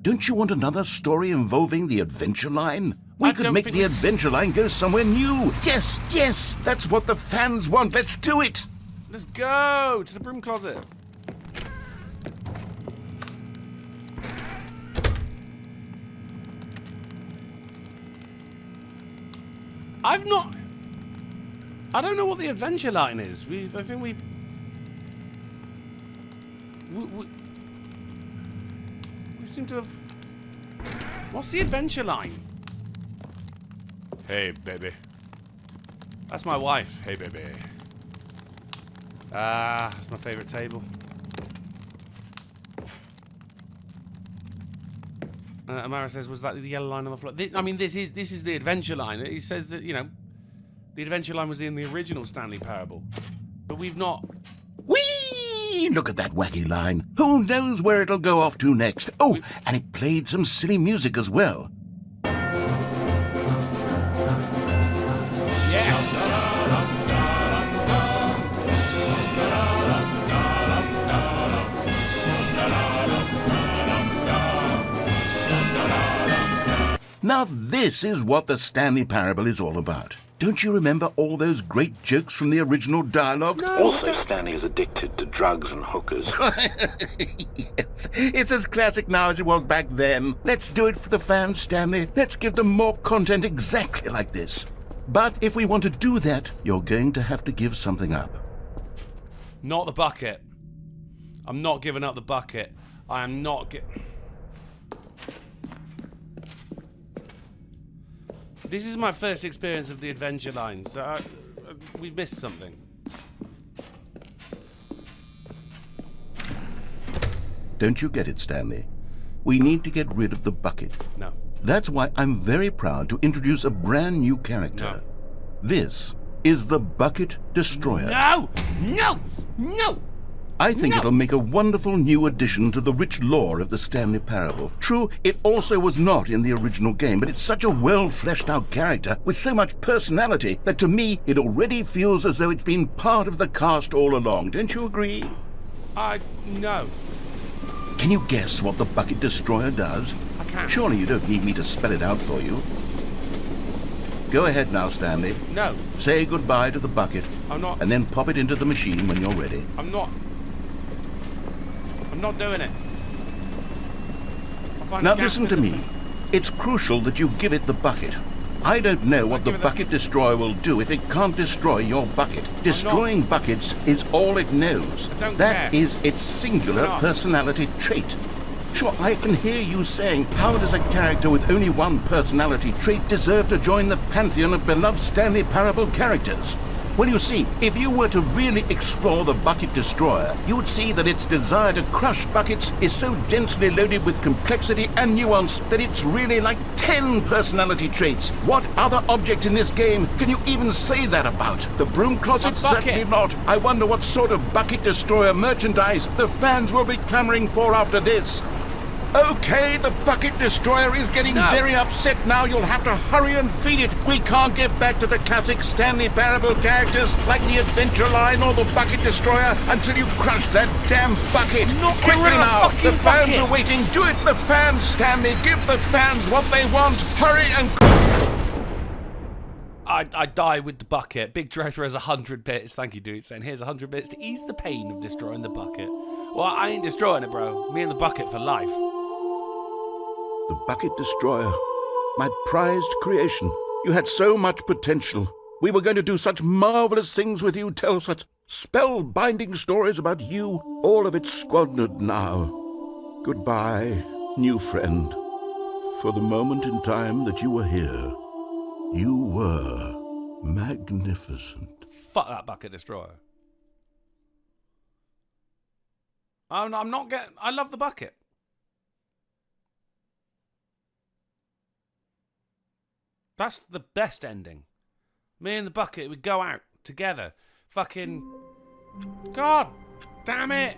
Don't you want another story involving the Adventure Line? We could make the Adventure Line go somewhere new. Yes, yes, that's what the fans want. Let's do it. Let's go to the broom closet. I don't know what the Adventure Line is. I think we seem to have... What's the Adventure Line? Hey, baby. That's my wife. Hey, baby. That's my favorite table. Amara says, was that the yellow line on the floor? I mean, this is the Adventure Line. He says that, you know, the Adventure Line was in the original Stanley Parable. But we've not... Whee! Look at that wacky line. Who knows where it'll go off to next? Oh, and it played some silly music as well. Now this is what the Stanley Parable is all about. Don't you remember all those great jokes from the original dialogue? No, Also, Stanley is addicted to drugs and hookers. Yes, it's as classic now as it was back then. Let's do it for the fans, Stanley. Let's give them more content exactly like this. But if we want to do that, you're going to have to give something up. Not the bucket. I'm not giving up the bucket. I am not This is my first experience of the adventure line, so we've missed something. Don't you get it, Stanley? We need to get rid of the bucket. No. That's why I'm very proud to introduce a brand new character. No. This is the Bucket Destroyer. No! No! No! I think it'll make a wonderful new addition to the rich lore of the Stanley Parable. True, it also was not in the original game, but it's such a well-fleshed-out character with so much personality that to me it already feels as though it's been part of the cast all along. Don't you agree? No. Can you guess what the Bucket Destroyer does? I can't. Surely you don't need me to spell it out for you. Go ahead now, Stanley. No. Say goodbye to the bucket. I'm not. And then pop it into the machine when you're ready. I'm not doing it. Now listen to me. It's crucial that you give it the bucket. I don't know what the Bucket Destroyer will do if it can't destroy your bucket. Destroying buckets is all it knows. That is its singular personality trait. Sure, I can hear you saying, how does a character with only one personality trait deserve to join the pantheon of beloved Stanley Parable characters? Well, you see, if you were to really explore the Bucket Destroyer, you would see that its desire to crush buckets is so densely loaded with complexity and nuance that it's really like 10 personality traits. What other object in this game can you even say that about? The broom closet? Certainly not. I wonder what sort of Bucket Destroyer merchandise the fans will be clamoring for after this. Okay, the Bucket Destroyer is getting very upset now. You'll have to hurry and feed it. We can't get back to the classic Stanley Parable characters like the Adventure Line or the Bucket Destroyer until you crush that damn bucket. Quickly now, the fans are waiting. Do it, the fans, Stanley. Give the fans what they want. Hurry and... I die with the bucket. Big Treasure has 100 bits. Thank you, dude. Saying here's 100 bits to ease the pain of destroying the bucket. Well, I ain't destroying it, bro. Me and the bucket for life. The Bucket Destroyer, my prized creation. You had so much potential. We were going to do such marvelous things with you, tell such spellbinding stories about you. All of it squandered now. Goodbye, new friend. For the moment in time that you were here, you were magnificent. Fuck that Bucket Destroyer. I'm not getting... I love the bucket. That's the best ending. Me and the bucket would go out together. Fucking... God damn it.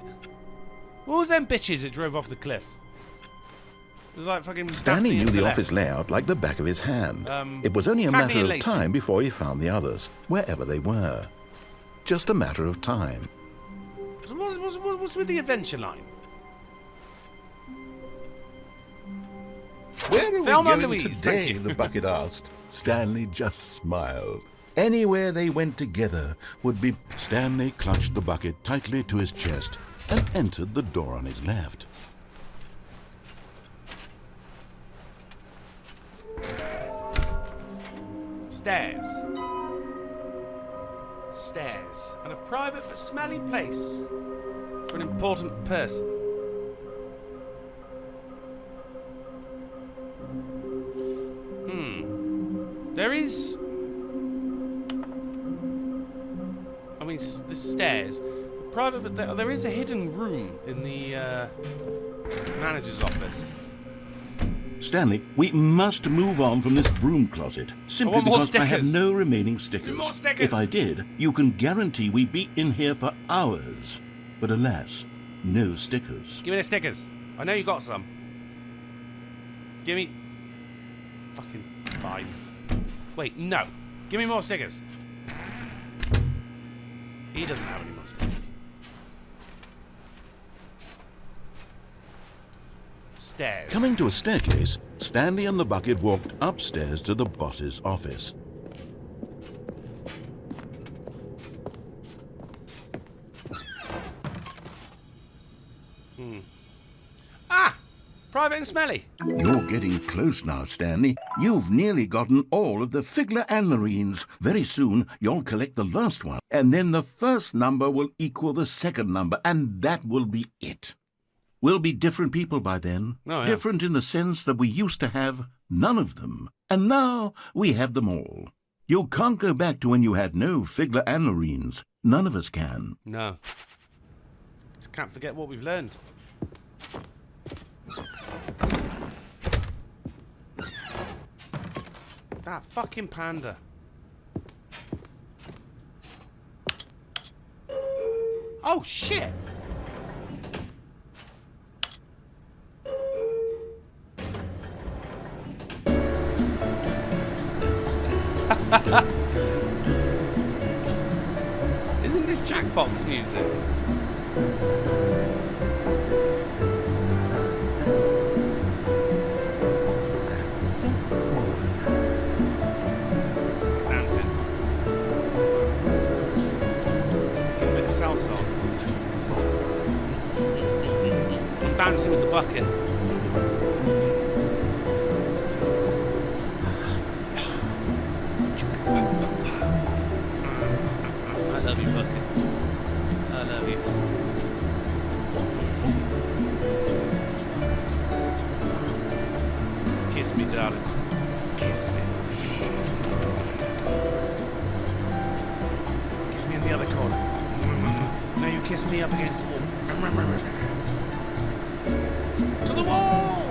What was them bitches that drove off the cliff? It was like fucking... Stanley Daphne knew and the Celeste. office layout like the back of his hand. It was only a matter of time before he found the others, wherever they were. Just a matter of time. So what's with the adventure line? Where are we Thelma going Louise, today? thank you. The bucket asked. Stanley just smiled. Anywhere they went together would be... Stanley clutched the bucket tightly to his chest and entered the door on his left. Stairs. Stairs. And a private but smelly place for an important person. There is... I mean, the stairs. Private, but there is a hidden room in the manager's office. Stanley, we must move on from this broom closet, simply because I have no remaining stickers. More stickers. If I did, you can guarantee we'd be in here for hours. But alas, no stickers. Give me the stickers. I know you got some. Give me... Fucking fine. Wait, no. Give me more stickers. He doesn't have any more stickers. Stairs. Coming to a staircase, Stanley and the bucket walked upstairs to the boss's office. Ah! Private and Smelly. You're getting close now, Stanley. You've nearly gotten all of the Figler and Marines. Very soon, you'll collect the last one, and then the first number will equal the second number, and that will be it. We'll be different people by then. Oh, yeah. Different in the sense that we used to have none of them, and now we have them all. You can't go back to when you had no Figler and Marines. None of us can. No. Just can't forget what we've learned. That fucking panda. Oh, shit! Isn't this Jackbox music? Dancing. A bit of salsa. I'm dancing with the bucket. I love you, bucket. I love you. Kiss me, darling. Kiss me. Kiss me in the other corner. Now you kiss me up against the wall. To the wall!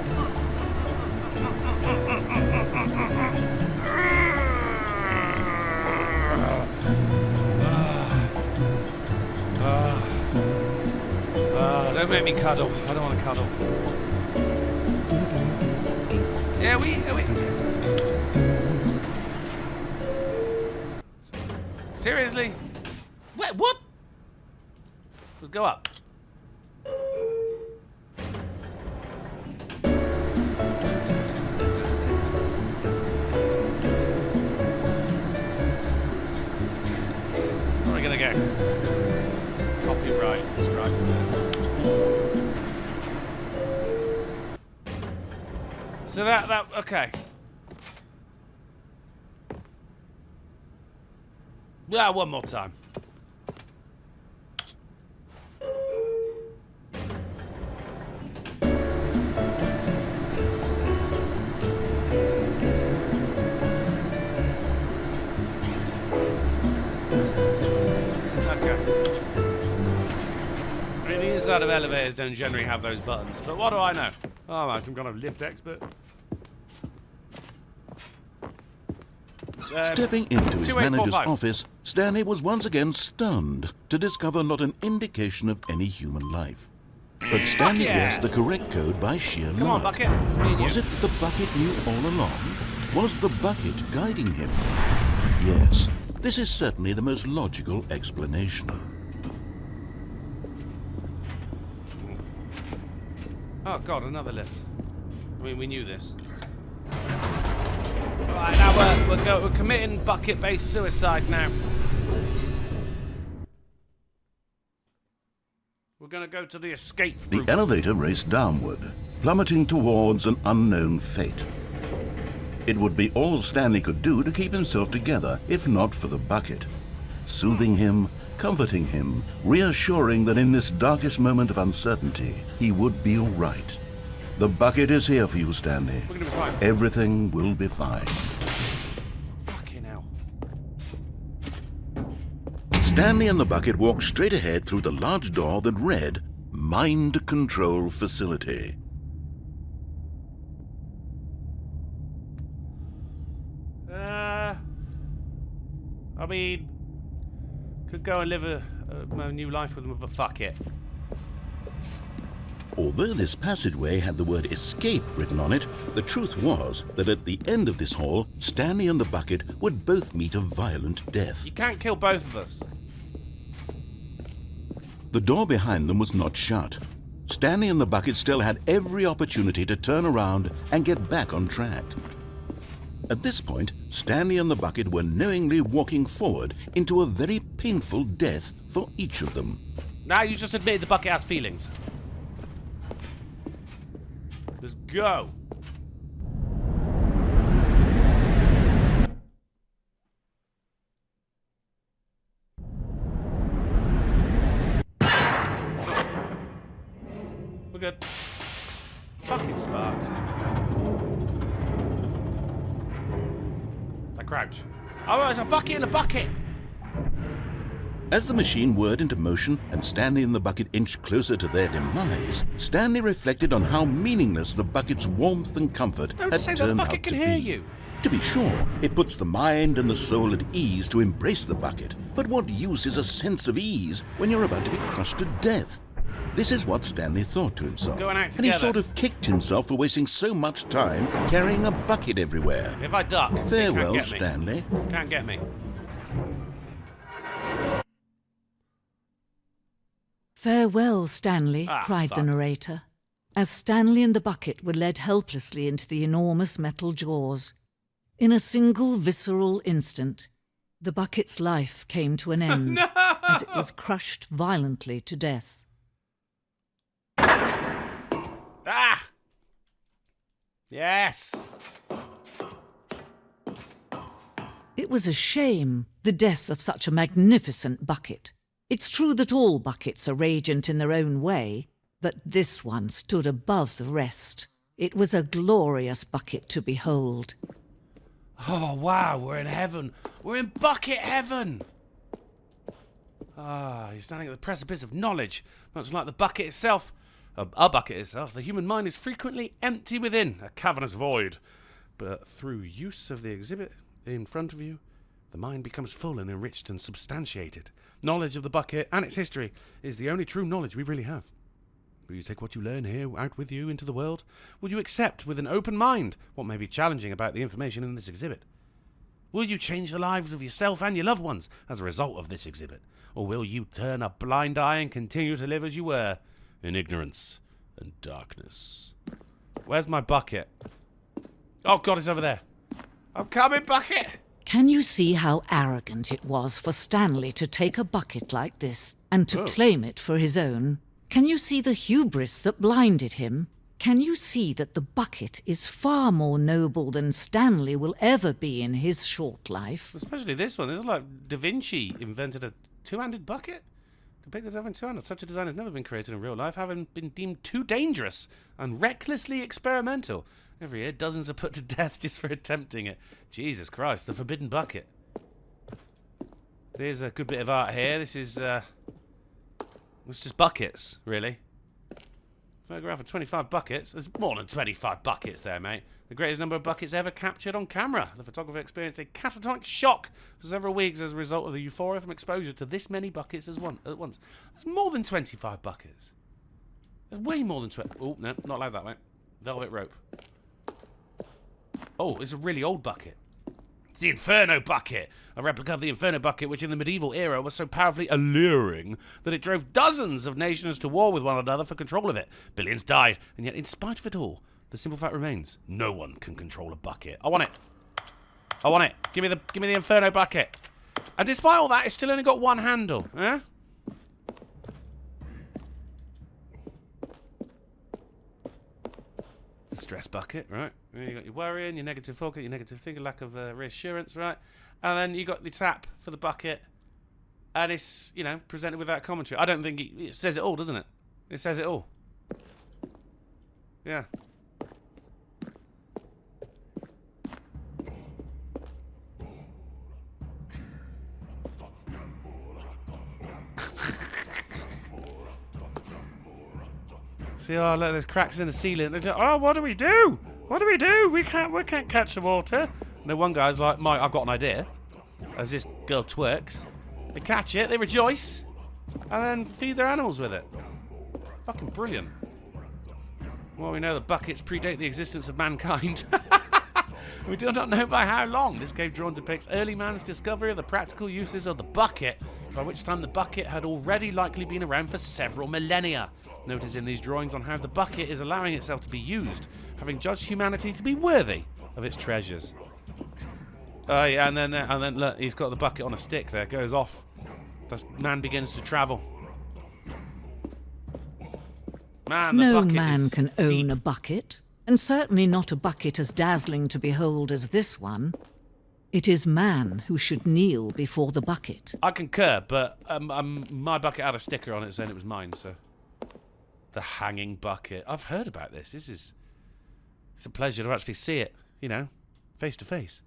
Don't make me cuddle. I don't want to cuddle. Yeah, we. Seriously? Wait, what? Let's go up. Where are we gonna go? Copyright strike. So that okay. Yeah, one more time. The inside of elevators don't generally have those buttons, but what do I know? Oh, I'm some kind of lift expert. Stepping into his 2845. manager's office, Stanley was once again stunned to discover not an indication of any human life. But Stanley yeah. guessed the correct code by sheer Come on, luck. bucket. Me and Was you. it the bucket knew all along? Was the bucket guiding him? Yes, this is certainly the most logical explanation. Oh god, another lift. I mean, we knew this. Right, now we're committing bucket-based suicide now. We're gonna go to the escape The route. elevator raced downward, plummeting towards an unknown fate. It would be all Stanley could do to keep himself together, if not for the bucket. Soothing him, comforting him, reassuring that in this darkest moment of uncertainty, he would be all right. The bucket is here for you, Stanley. We're gonna be fine. Everything will be fine. Fucking hell. Stanley and the bucket walked straight ahead through the large door that read, Mind Control Facility. I mean, could go and live a new life with them, but fuck it. Although this passageway had the word escape written on it, the truth was that at the end of this hall, Stanley and the bucket would both meet a violent death. You can't kill both of us. The door behind them was not shut. Stanley and the bucket still had every opportunity to turn around and get back on track. At this point, Stanley and the bucket were knowingly walking forward into a very painful death for each of them. Now you just admitted the bucket has feelings. Let's go. We're good. Fucking sparks. I crouch. Oh, there's a bucket in a bucket! As the machine whirred into motion and Stanley and the bucket inched closer to their demise, Stanley reflected on how meaningless the bucket's warmth and comfort Don't had say turned the out bucket to can be. hear you. To be sure, it puts the mind and the soul at ease to embrace the bucket. But what use is a sense of ease when you're about to be crushed to death? This is what Stanley thought to himself. Going out and he together. sort of kicked himself for wasting so much time carrying a bucket everywhere. If I duck, it can't Farewell, get me. Stanley. Can't get me. "Farewell, Stanley," Ah, cried fuck. the narrator, as Stanley and the bucket were led helplessly into the enormous metal jaws. In a single visceral instant, the bucket's life came to an end No! as it was crushed violently to death. Ah! Yes! It was a shame, the death of such a magnificent bucket. It's true that all buckets are radiant in their own way, but this one stood above the rest. It was a glorious bucket to behold. Oh, wow, we're in heaven. We're in bucket heaven! Ah, you're standing at the precipice of knowledge, much like the bucket itself. A bucket itself, the human mind is frequently empty within, a cavernous void. But through use of the exhibit in front of you, the mind becomes full and enriched and substantiated. Knowledge of the bucket and its history is the only true knowledge we really have. Will you take what you learn here out with you into the world? Will you accept with an open mind what may be challenging about the information in this exhibit? Will you change the lives of yourself and your loved ones as a result of this exhibit? Or will you turn a blind eye and continue to live as you were, in ignorance and darkness? Where's my bucket? Oh God, it's over there. I'm coming, bucket! Can you see how arrogant it was for Stanley to take a bucket like this and to Oh. claim it for his own? Can you see the hubris that blinded him? Can you see that the bucket is far more noble than Stanley will ever be in his short life? Especially this one. This is like Da Vinci invented a two-handed bucket. Depicted having two-handed. Such a design has never been created in real life, having been deemed too dangerous and recklessly experimental. Every year, dozens are put to death just for attempting it. Jesus Christ, the forbidden bucket. There's a good bit of art here. This is, it's just buckets, really. Photograph of 25 buckets. There's more than 25 buckets there, mate. The greatest number of buckets ever captured on camera. The photographer experienced a catatonic shock for several weeks as a result of the euphoria from exposure to this many buckets at once. There's more than 25 buckets. There's way more than 20. Oh, no, not like that, mate. Velvet rope. Oh, it's a really old bucket. It's the Inferno bucket, a replica of the Inferno bucket, which in the medieval era was so powerfully alluring that it drove dozens of nations to war with one another for control of it. Billions died, and yet in spite of it all, the simple fact remains: no one can control a bucket. I want it. I want it. Give me the Inferno bucket. And despite all that, it's still only got one handle. Eh? The stress bucket, right? You got your worrying, your negative focus, your negative thinking, lack of reassurance, right? And then you got the tap for the bucket, and it's, you know, presented with that commentary. I don't think it says it all, doesn't it? It says it all. Yeah. See, oh look, there's cracks in the ceiling. They're just, oh, what do we do? What do we do? We can't catch the water. And then one guy's like, Mike, I've got an idea. As this girl twerks, they catch it, they rejoice, and then feed their animals with it. Fucking brilliant. Well, we know the buckets predate the existence of mankind. We do not know by how long. This cave drawing depicts early man's discovery of the practical uses of the bucket. by which time the bucket had already likely been around for several millennia. Notice in these drawings on how the bucket is allowing itself to be used, having judged humanity to be worthy of its treasures. Oh yeah, and then look, he's got the bucket on a stick there, goes off. Man begins to travel. Man, the No bucket man is can own deep. a bucket, and certainly not a bucket as dazzling to behold as this one. It is man who should kneel before the bucket. I concur, but my bucket had a sticker on it saying it was mine, so... The hanging bucket. I've heard about this. It's a pleasure to actually see it, you know, face to face.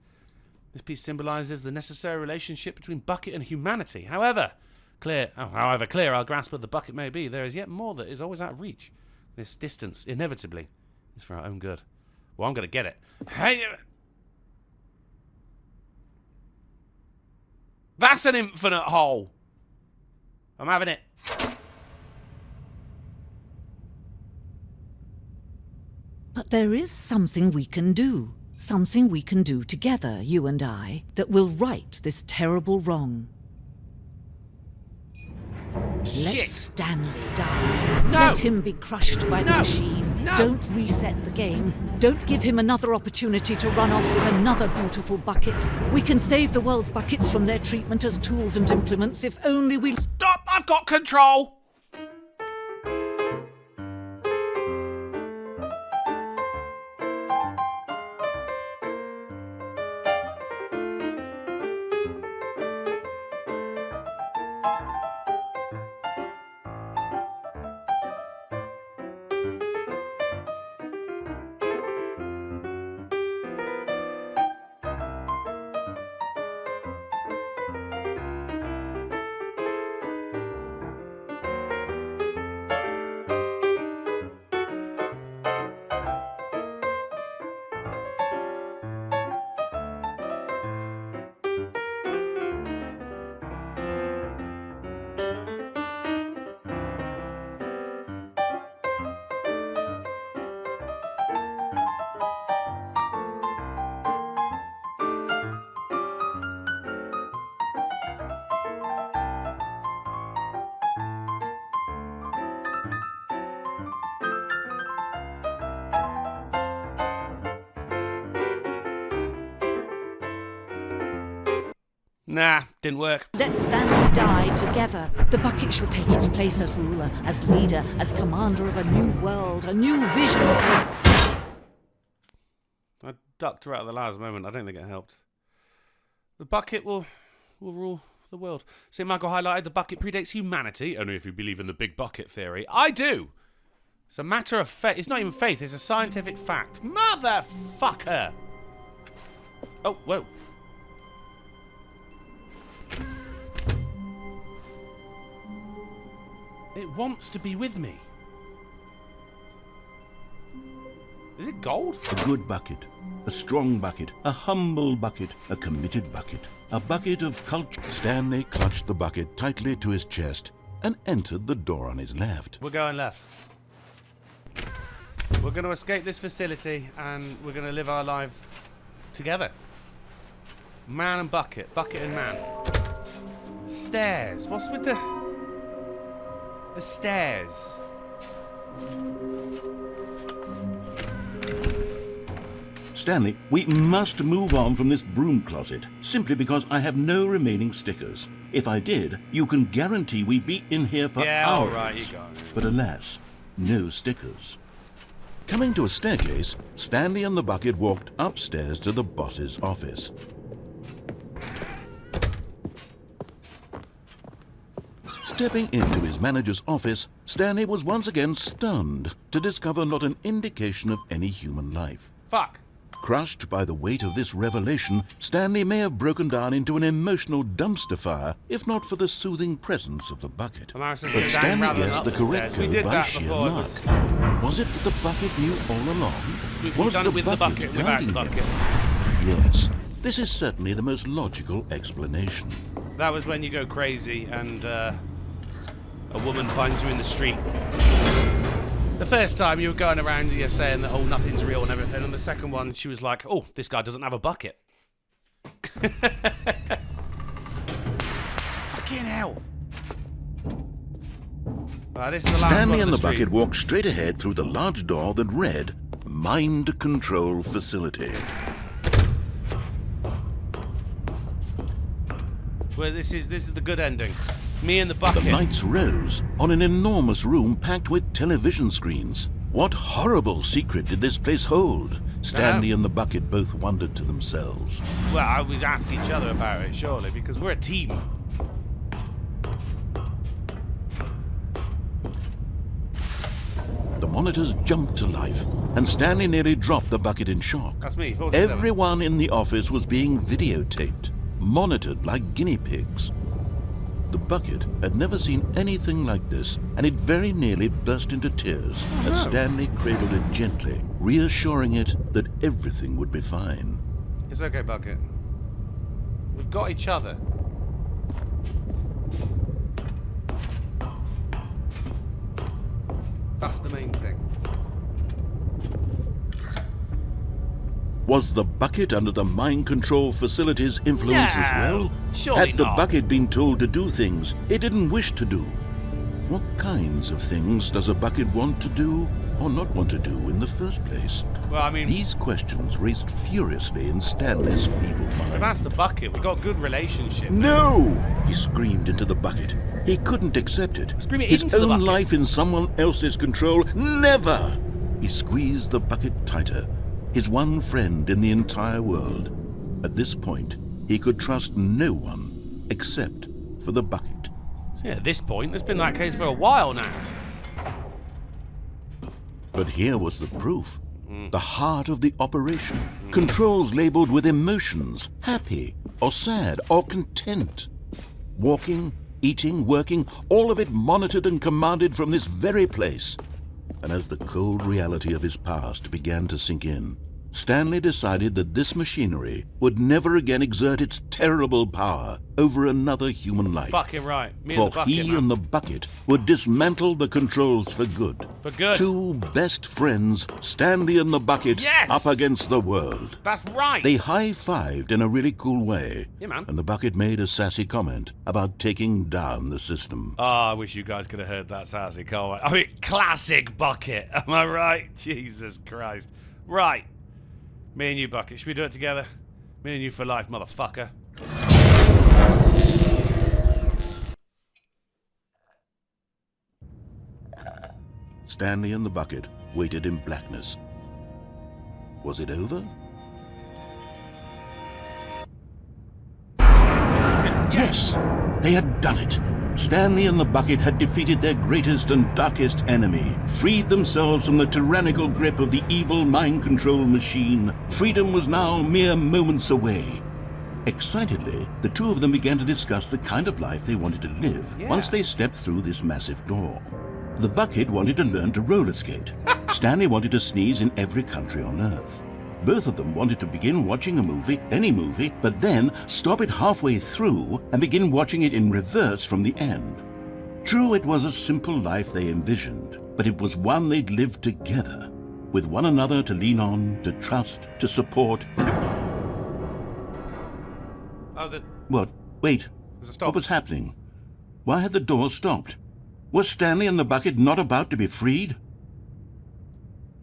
This piece symbolises the necessary relationship between bucket and humanity. However clear our grasp of the bucket may be, there is yet more that is always out of reach. This distance, inevitably, is for our own good. Well, I'm going to get it. Hey! That's an infinite hole! I'm having it. But there is something we can do. Something we can do together, you and I, that will right this terrible wrong. Shit. Let Stanley die. No. Let him be crushed by the No. machine. No. Don't reset the game. Don't give him another opportunity to run off with another beautiful bucket. We can save the world's buckets from their treatment as tools and implements if only we... Stop! I've got control! Nah, didn't work. Let Stanley die together. The bucket shall take its place as ruler, as leader, as commander of a new world, a new vision. I ducked her out at the last moment. I don't think it helped. The bucket will rule the world. St. Michael highlighted the bucket predates humanity, only if you believe in the big bucket theory. I do! It's a matter of faith. It's not even faith, it's a scientific fact. Motherfucker! Oh, whoa. It wants to be with me. Is it gold? A good bucket, a strong bucket, a humble bucket, a committed bucket, a bucket of culture. Stanley clutched the bucket tightly to his chest and entered the door on his left. We're going left. We're going to escape this facility and we're going to live our life together. Man and bucket. Bucket and man. Stairs. What's with the stairs? Stanley, we must move on from this broom closet, simply because I have no remaining stickers. If I did, you can guarantee we'd be in here for Yeah, hours. all right, you got it. But alas, no stickers. Coming to a staircase, Stanley and the bucket walked upstairs to the boss's office. Stepping into his manager's office, Stanley was once again stunned to discover not an indication of any human life. Fuck. Crushed by the weight of this revelation, Stanley may have broken down into an emotional dumpster fire if not for the soothing presence of the bucket. Well, I was But thinking down Stanley rather than guessed up the the correct stairs. We code did by that sheer before, it luck. Was it that the bucket knew all along? We've Was done it with the bucket, without guiding the bucket. him? Yes, this is certainly the most logical explanation. That was when you go crazy and a woman finds you in the street. The first time you were going around, you're saying that, oh, nothing's real and everything. And the second one, she was like, oh, this guy doesn't have a bucket. Fucking Fucking hell. This is the last Stanley one and on the street. bucket walked straight ahead through the large door that read Mind Control Facility. Well, this is the good ending. Me and the The bucket. lights rose on an enormous room packed with television screens. What horrible secret did this place hold? Stanley and the bucket both wondered to themselves. Well, I would ask each other about it, surely, because we're a team. The monitors jumped to life, and Stanley nearly dropped the bucket in shock. That's me. 47. Everyone in the office was being videotaped, monitored like guinea pigs. The bucket had never seen anything like this, and it very nearly burst into tears as Stanley cradled it gently, reassuring it that everything would be fine. It's okay, bucket. We've got each other. That's the main thing. Was the bucket under the mind control facility's influence as well? Surely Had the not. bucket been told to do things it didn't wish to do? What kinds of things does a bucket want to do or not want to do in the first place? Well, I mean, These questions raced furiously in Stanley's feeble if mind. that's the bucket, we've got a good relationship. No! He screamed into the bucket. He couldn't accept it. Scream it His into the own bucket. life in someone else's control? Never! He squeezed the bucket tighter. His one friend in the entire world. At this point, he could trust no one except for the bucket. So yeah, at this point, it's been that case for a while now. But here was the proof. The heart of the operation. Controls labeled with emotions, happy or sad or content. Walking, eating, working, all of it monitored and commanded from this very place. And as the cold reality of his past began to sink in, Stanley decided that this machinery would never again exert its terrible power over another human life. Fucking right. Me and For the bucket, he man. and the bucket would dismantle the controls for good. For good. Two best friends, Stanley and the bucket, Yes! up against the world. That's right. They high-fived in a really cool way. Yeah, man. And the bucket made a sassy comment about taking down the system. Oh, I wish you guys could have heard that sassy comment. I mean, classic bucket. Am I right? Jesus Christ. Right. Me and you, bucket. Should we do it together? Me and you for life, motherfucker. Stanley and the bucket waited in blackness. Was it over? Yes! They had done it! Stanley and the bucket had defeated their greatest and darkest enemy, freed themselves from the tyrannical grip of the evil mind control machine. Freedom was now mere moments away. Excitedly, the two of them began to discuss the kind of life they wanted to live once they stepped through this massive door. The bucket wanted to learn to roller skate. Stanley wanted to sneeze in every country on Earth. Both of them wanted to begin watching a movie, any movie, but then stop it halfway through and begin watching it in reverse from the end. True, it was a simple life they envisioned, but it was one they'd lived together, with one another to lean on, to trust, to support. Oh, What? Wait. there's a stop. What was happening? Why had the door stopped? Was Stanley and the bucket not about to be freed?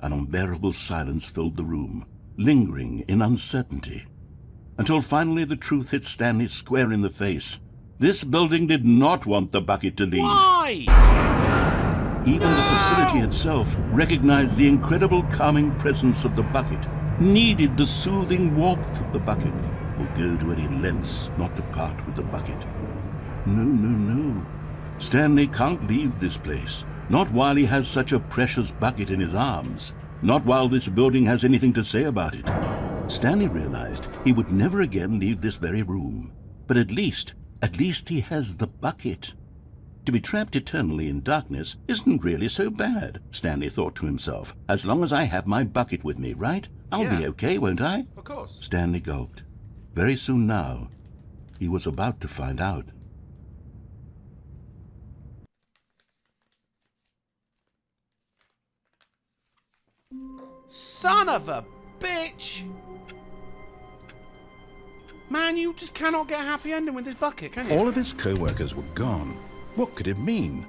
An unbearable silence filled the room, lingering in uncertainty, until finally the truth hit Stanley square in the face. This building did not want the bucket to leave. Why? Even the facility itself recognized the incredible calming presence of the bucket, needed the soothing warmth of the bucket, would go to any lengths not to part with the bucket. No, no, no. Stanley can't leave this place. Not while he has such a precious bucket in his arms. Not while this building has anything to say about it. Stanley realized he would never again leave this very room. But at least he has the bucket. To be trapped eternally in darkness isn't really so bad, Stanley thought to himself. As long as I have my bucket with me, right? I'll be okay, won't I? Of course. Stanley gulped. Very soon now, he was about to find out. Son of a bitch! Man, you just cannot get a happy ending with this bucket, can you? All of his co-workers were gone. What could it mean?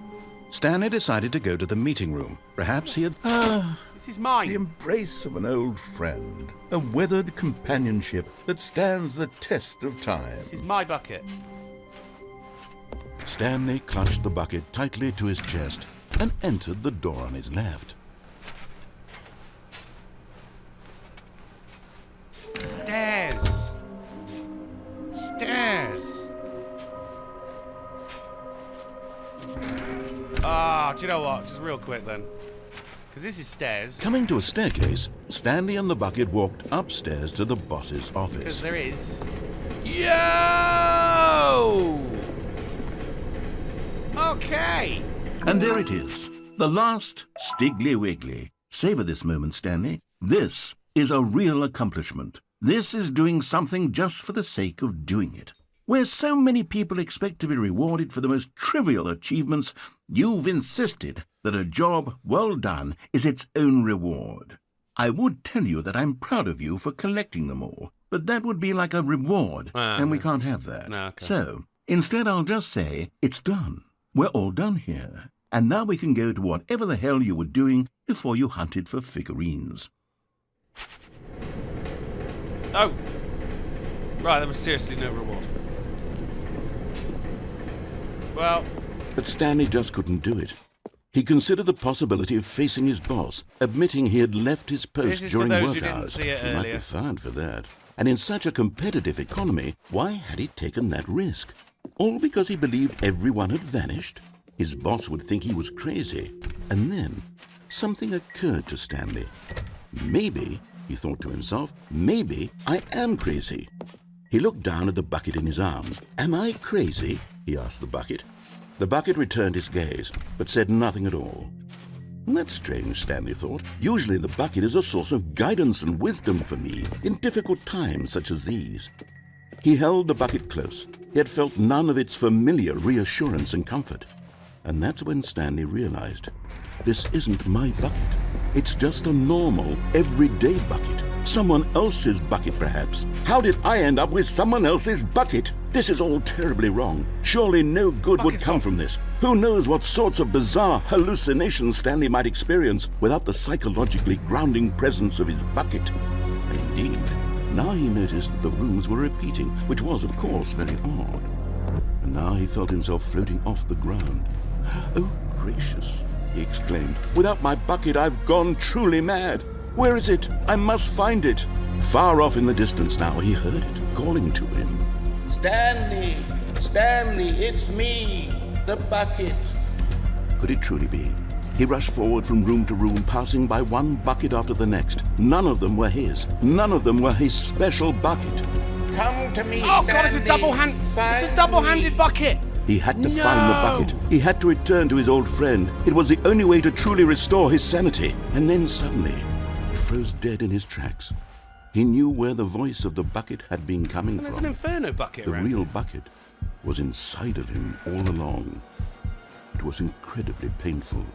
Stanley decided to go to the meeting room. Perhaps he had... This is mine. The embrace of an old friend. A weathered companionship that stands the test of time. This is my bucket. Stanley clutched the bucket tightly to his chest and entered the door on his left. Stairs. Stairs. Do you know what? Just real quick then. Because this is stairs. Coming to a staircase, Stanley and the bucket walked upstairs to the boss's Because office. there is. Yo! Okay. And there it is, the last Stiggly Wiggly. Savor this moment, Stanley. This is a real accomplishment. This is doing something just for the sake of doing it. Where so many people expect to be rewarded for the most trivial achievements, you've insisted that a job well done is its own reward. I would tell you that I'm proud of you for collecting them all, but that would be like a reward, and we can't have that. No, okay. So, instead I'll just say, it's done. We're all done here. And now we can go to whatever the hell you were doing before you hunted for figurines. Oh. Right, there was seriously no reward. Well, But Stanley just couldn't do it. He considered the possibility of facing his boss, admitting he had left his post This is for during those work who didn't hours. see it He might be earlier. fired for that. And in such a competitive economy, why had he taken that risk? All because he believed everyone had vanished? His boss would think he was crazy. And then something occurred to Stanley. Maybe, he thought to himself, maybe I am crazy. He looked down at the bucket in his arms. Am I crazy? He asked the bucket. The bucket returned his gaze, but said nothing at all. That's strange, Stanley thought. Usually the bucket is a source of guidance and wisdom for me in difficult times such as these. He held the bucket close. He had felt none of its familiar reassurance and comfort. And that's when Stanley realized, this isn't my bucket. It's just a normal, everyday bucket. Someone else's bucket, perhaps. How did I end up with someone else's bucket? This is all terribly wrong. Surely no good would come from this. Who knows what sorts of bizarre hallucinations Stanley might experience without the psychologically grounding presence of his bucket. And indeed, now he noticed that the rooms were repeating, which was, of course, very odd. And now he felt himself floating off the ground. Oh, gracious, he exclaimed. Without my bucket, I've gone truly mad. Where is it? I must find it. Far off in the distance now, he heard it, calling to him. Stanley! Stanley, it's me, the bucket. Could it truly be? He rushed forward from room to room, passing by one bucket after the next. None of them were his. None of them were his special bucket. Come to me, oh Stanley. god, it's a Find double-handed me. bucket. He had to find the bucket. He had to return to his old friend. It was the only way to truly restore his sanity. And then suddenly, he froze dead in his tracks. He knew where the voice of the bucket had been coming There's from. an inferno bucket The around. real bucket was inside of him all along. It was incredibly painful.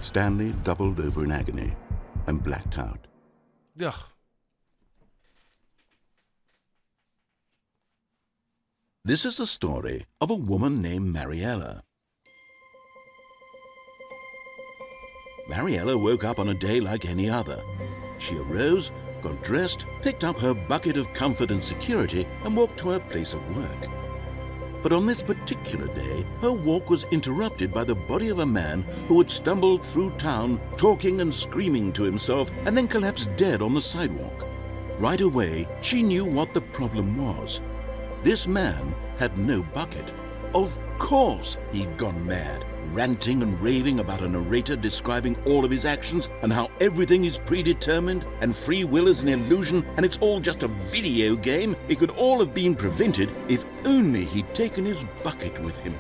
Stanley doubled over in agony and blacked out. Ugh. This is the story of a woman named Mariella. Mariella woke up on a day like any other. She arose, got dressed, picked up her bucket of comfort and security, and walked to her place of work. But on this particular day, her walk was interrupted by the body of a man who had stumbled through town, talking and screaming to himself, and then collapsed dead on the sidewalk. Right away, she knew what the problem was. This man had no bucket. Of course he'd gone mad, ranting and raving about a narrator describing all of his actions and how everything is predetermined and free will is an illusion and it's all just a video game. It could all have been prevented if only he'd taken his bucket with him.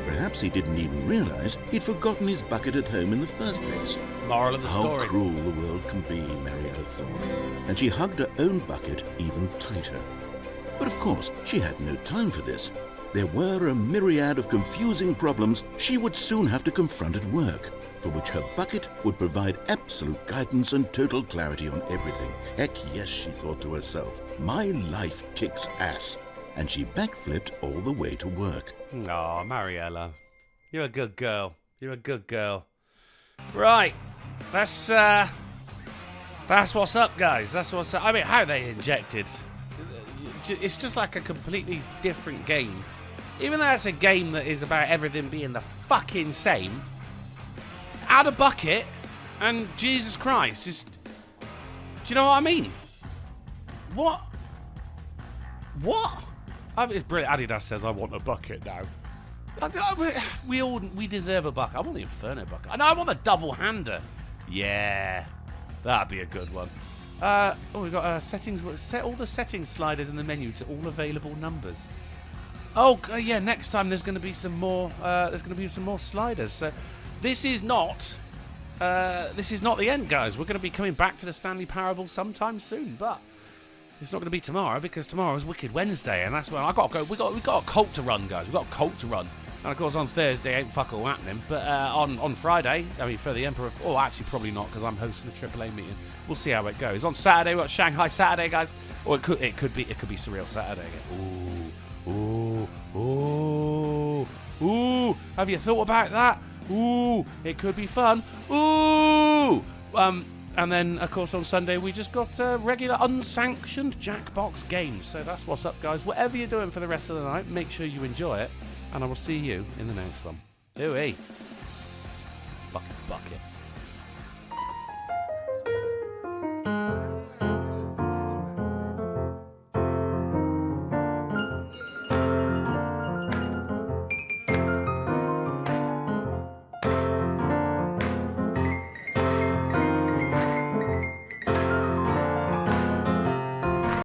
Perhaps he didn't even realize he'd forgotten his bucket at home in the first place. Moral of the How story. cruel the world can be, Mariella thought, and she hugged her own bucket even tighter. But of course, she had no time for this. There were a myriad of confusing problems she would soon have to confront at work. for which her bucket would provide absolute guidance and total clarity on everything. Heck yes, she thought to herself, my life kicks ass. And she backflipped all the way to work. Oh, Mariella, you're a good girl. You're a good girl. Right, that's what's up, guys. That's what's up. I mean, how they injected. It's just like a completely different game. Even though it's a game that is about everything being the fucking same, add a bucket and Jesus Christ, just... Do you know what I mean? What? I mean, it's brilliant. Adidas says, I want a bucket now. We deserve a bucket. I want the Inferno bucket. I want the double-hander. Yeah, that'd be a good one. We've got settings. Set all the settings sliders in the menu to all available numbers. Oh, yeah. Next time there's going to be some more. There's going to be some more sliders. So this is not the end, guys. We're going to be coming back to the Stanley Parable sometime soon, but it's not going to be tomorrow because tomorrow is Wicked Wednesday, and that's when I got to go. We got a cult to run, guys. We got a cult to run. And of course on Thursday ain't fuck all happening, but on Friday, I mean for the Emperor, actually probably not because I'm hosting the AAA meeting. We'll see how it goes. On Saturday, we've got Shanghai Saturday, guys, or it could be Surreal Saturday. Ooh! Have you thought about that? Ooh! It could be fun. Ooh! And then of course on Sunday we just got regular unsanctioned Jackbox games. So that's what's up, guys. Whatever you're doing for the rest of the night, make sure you enjoy it. And I will see you in the next one. Ooh-wee. Fucking bucket.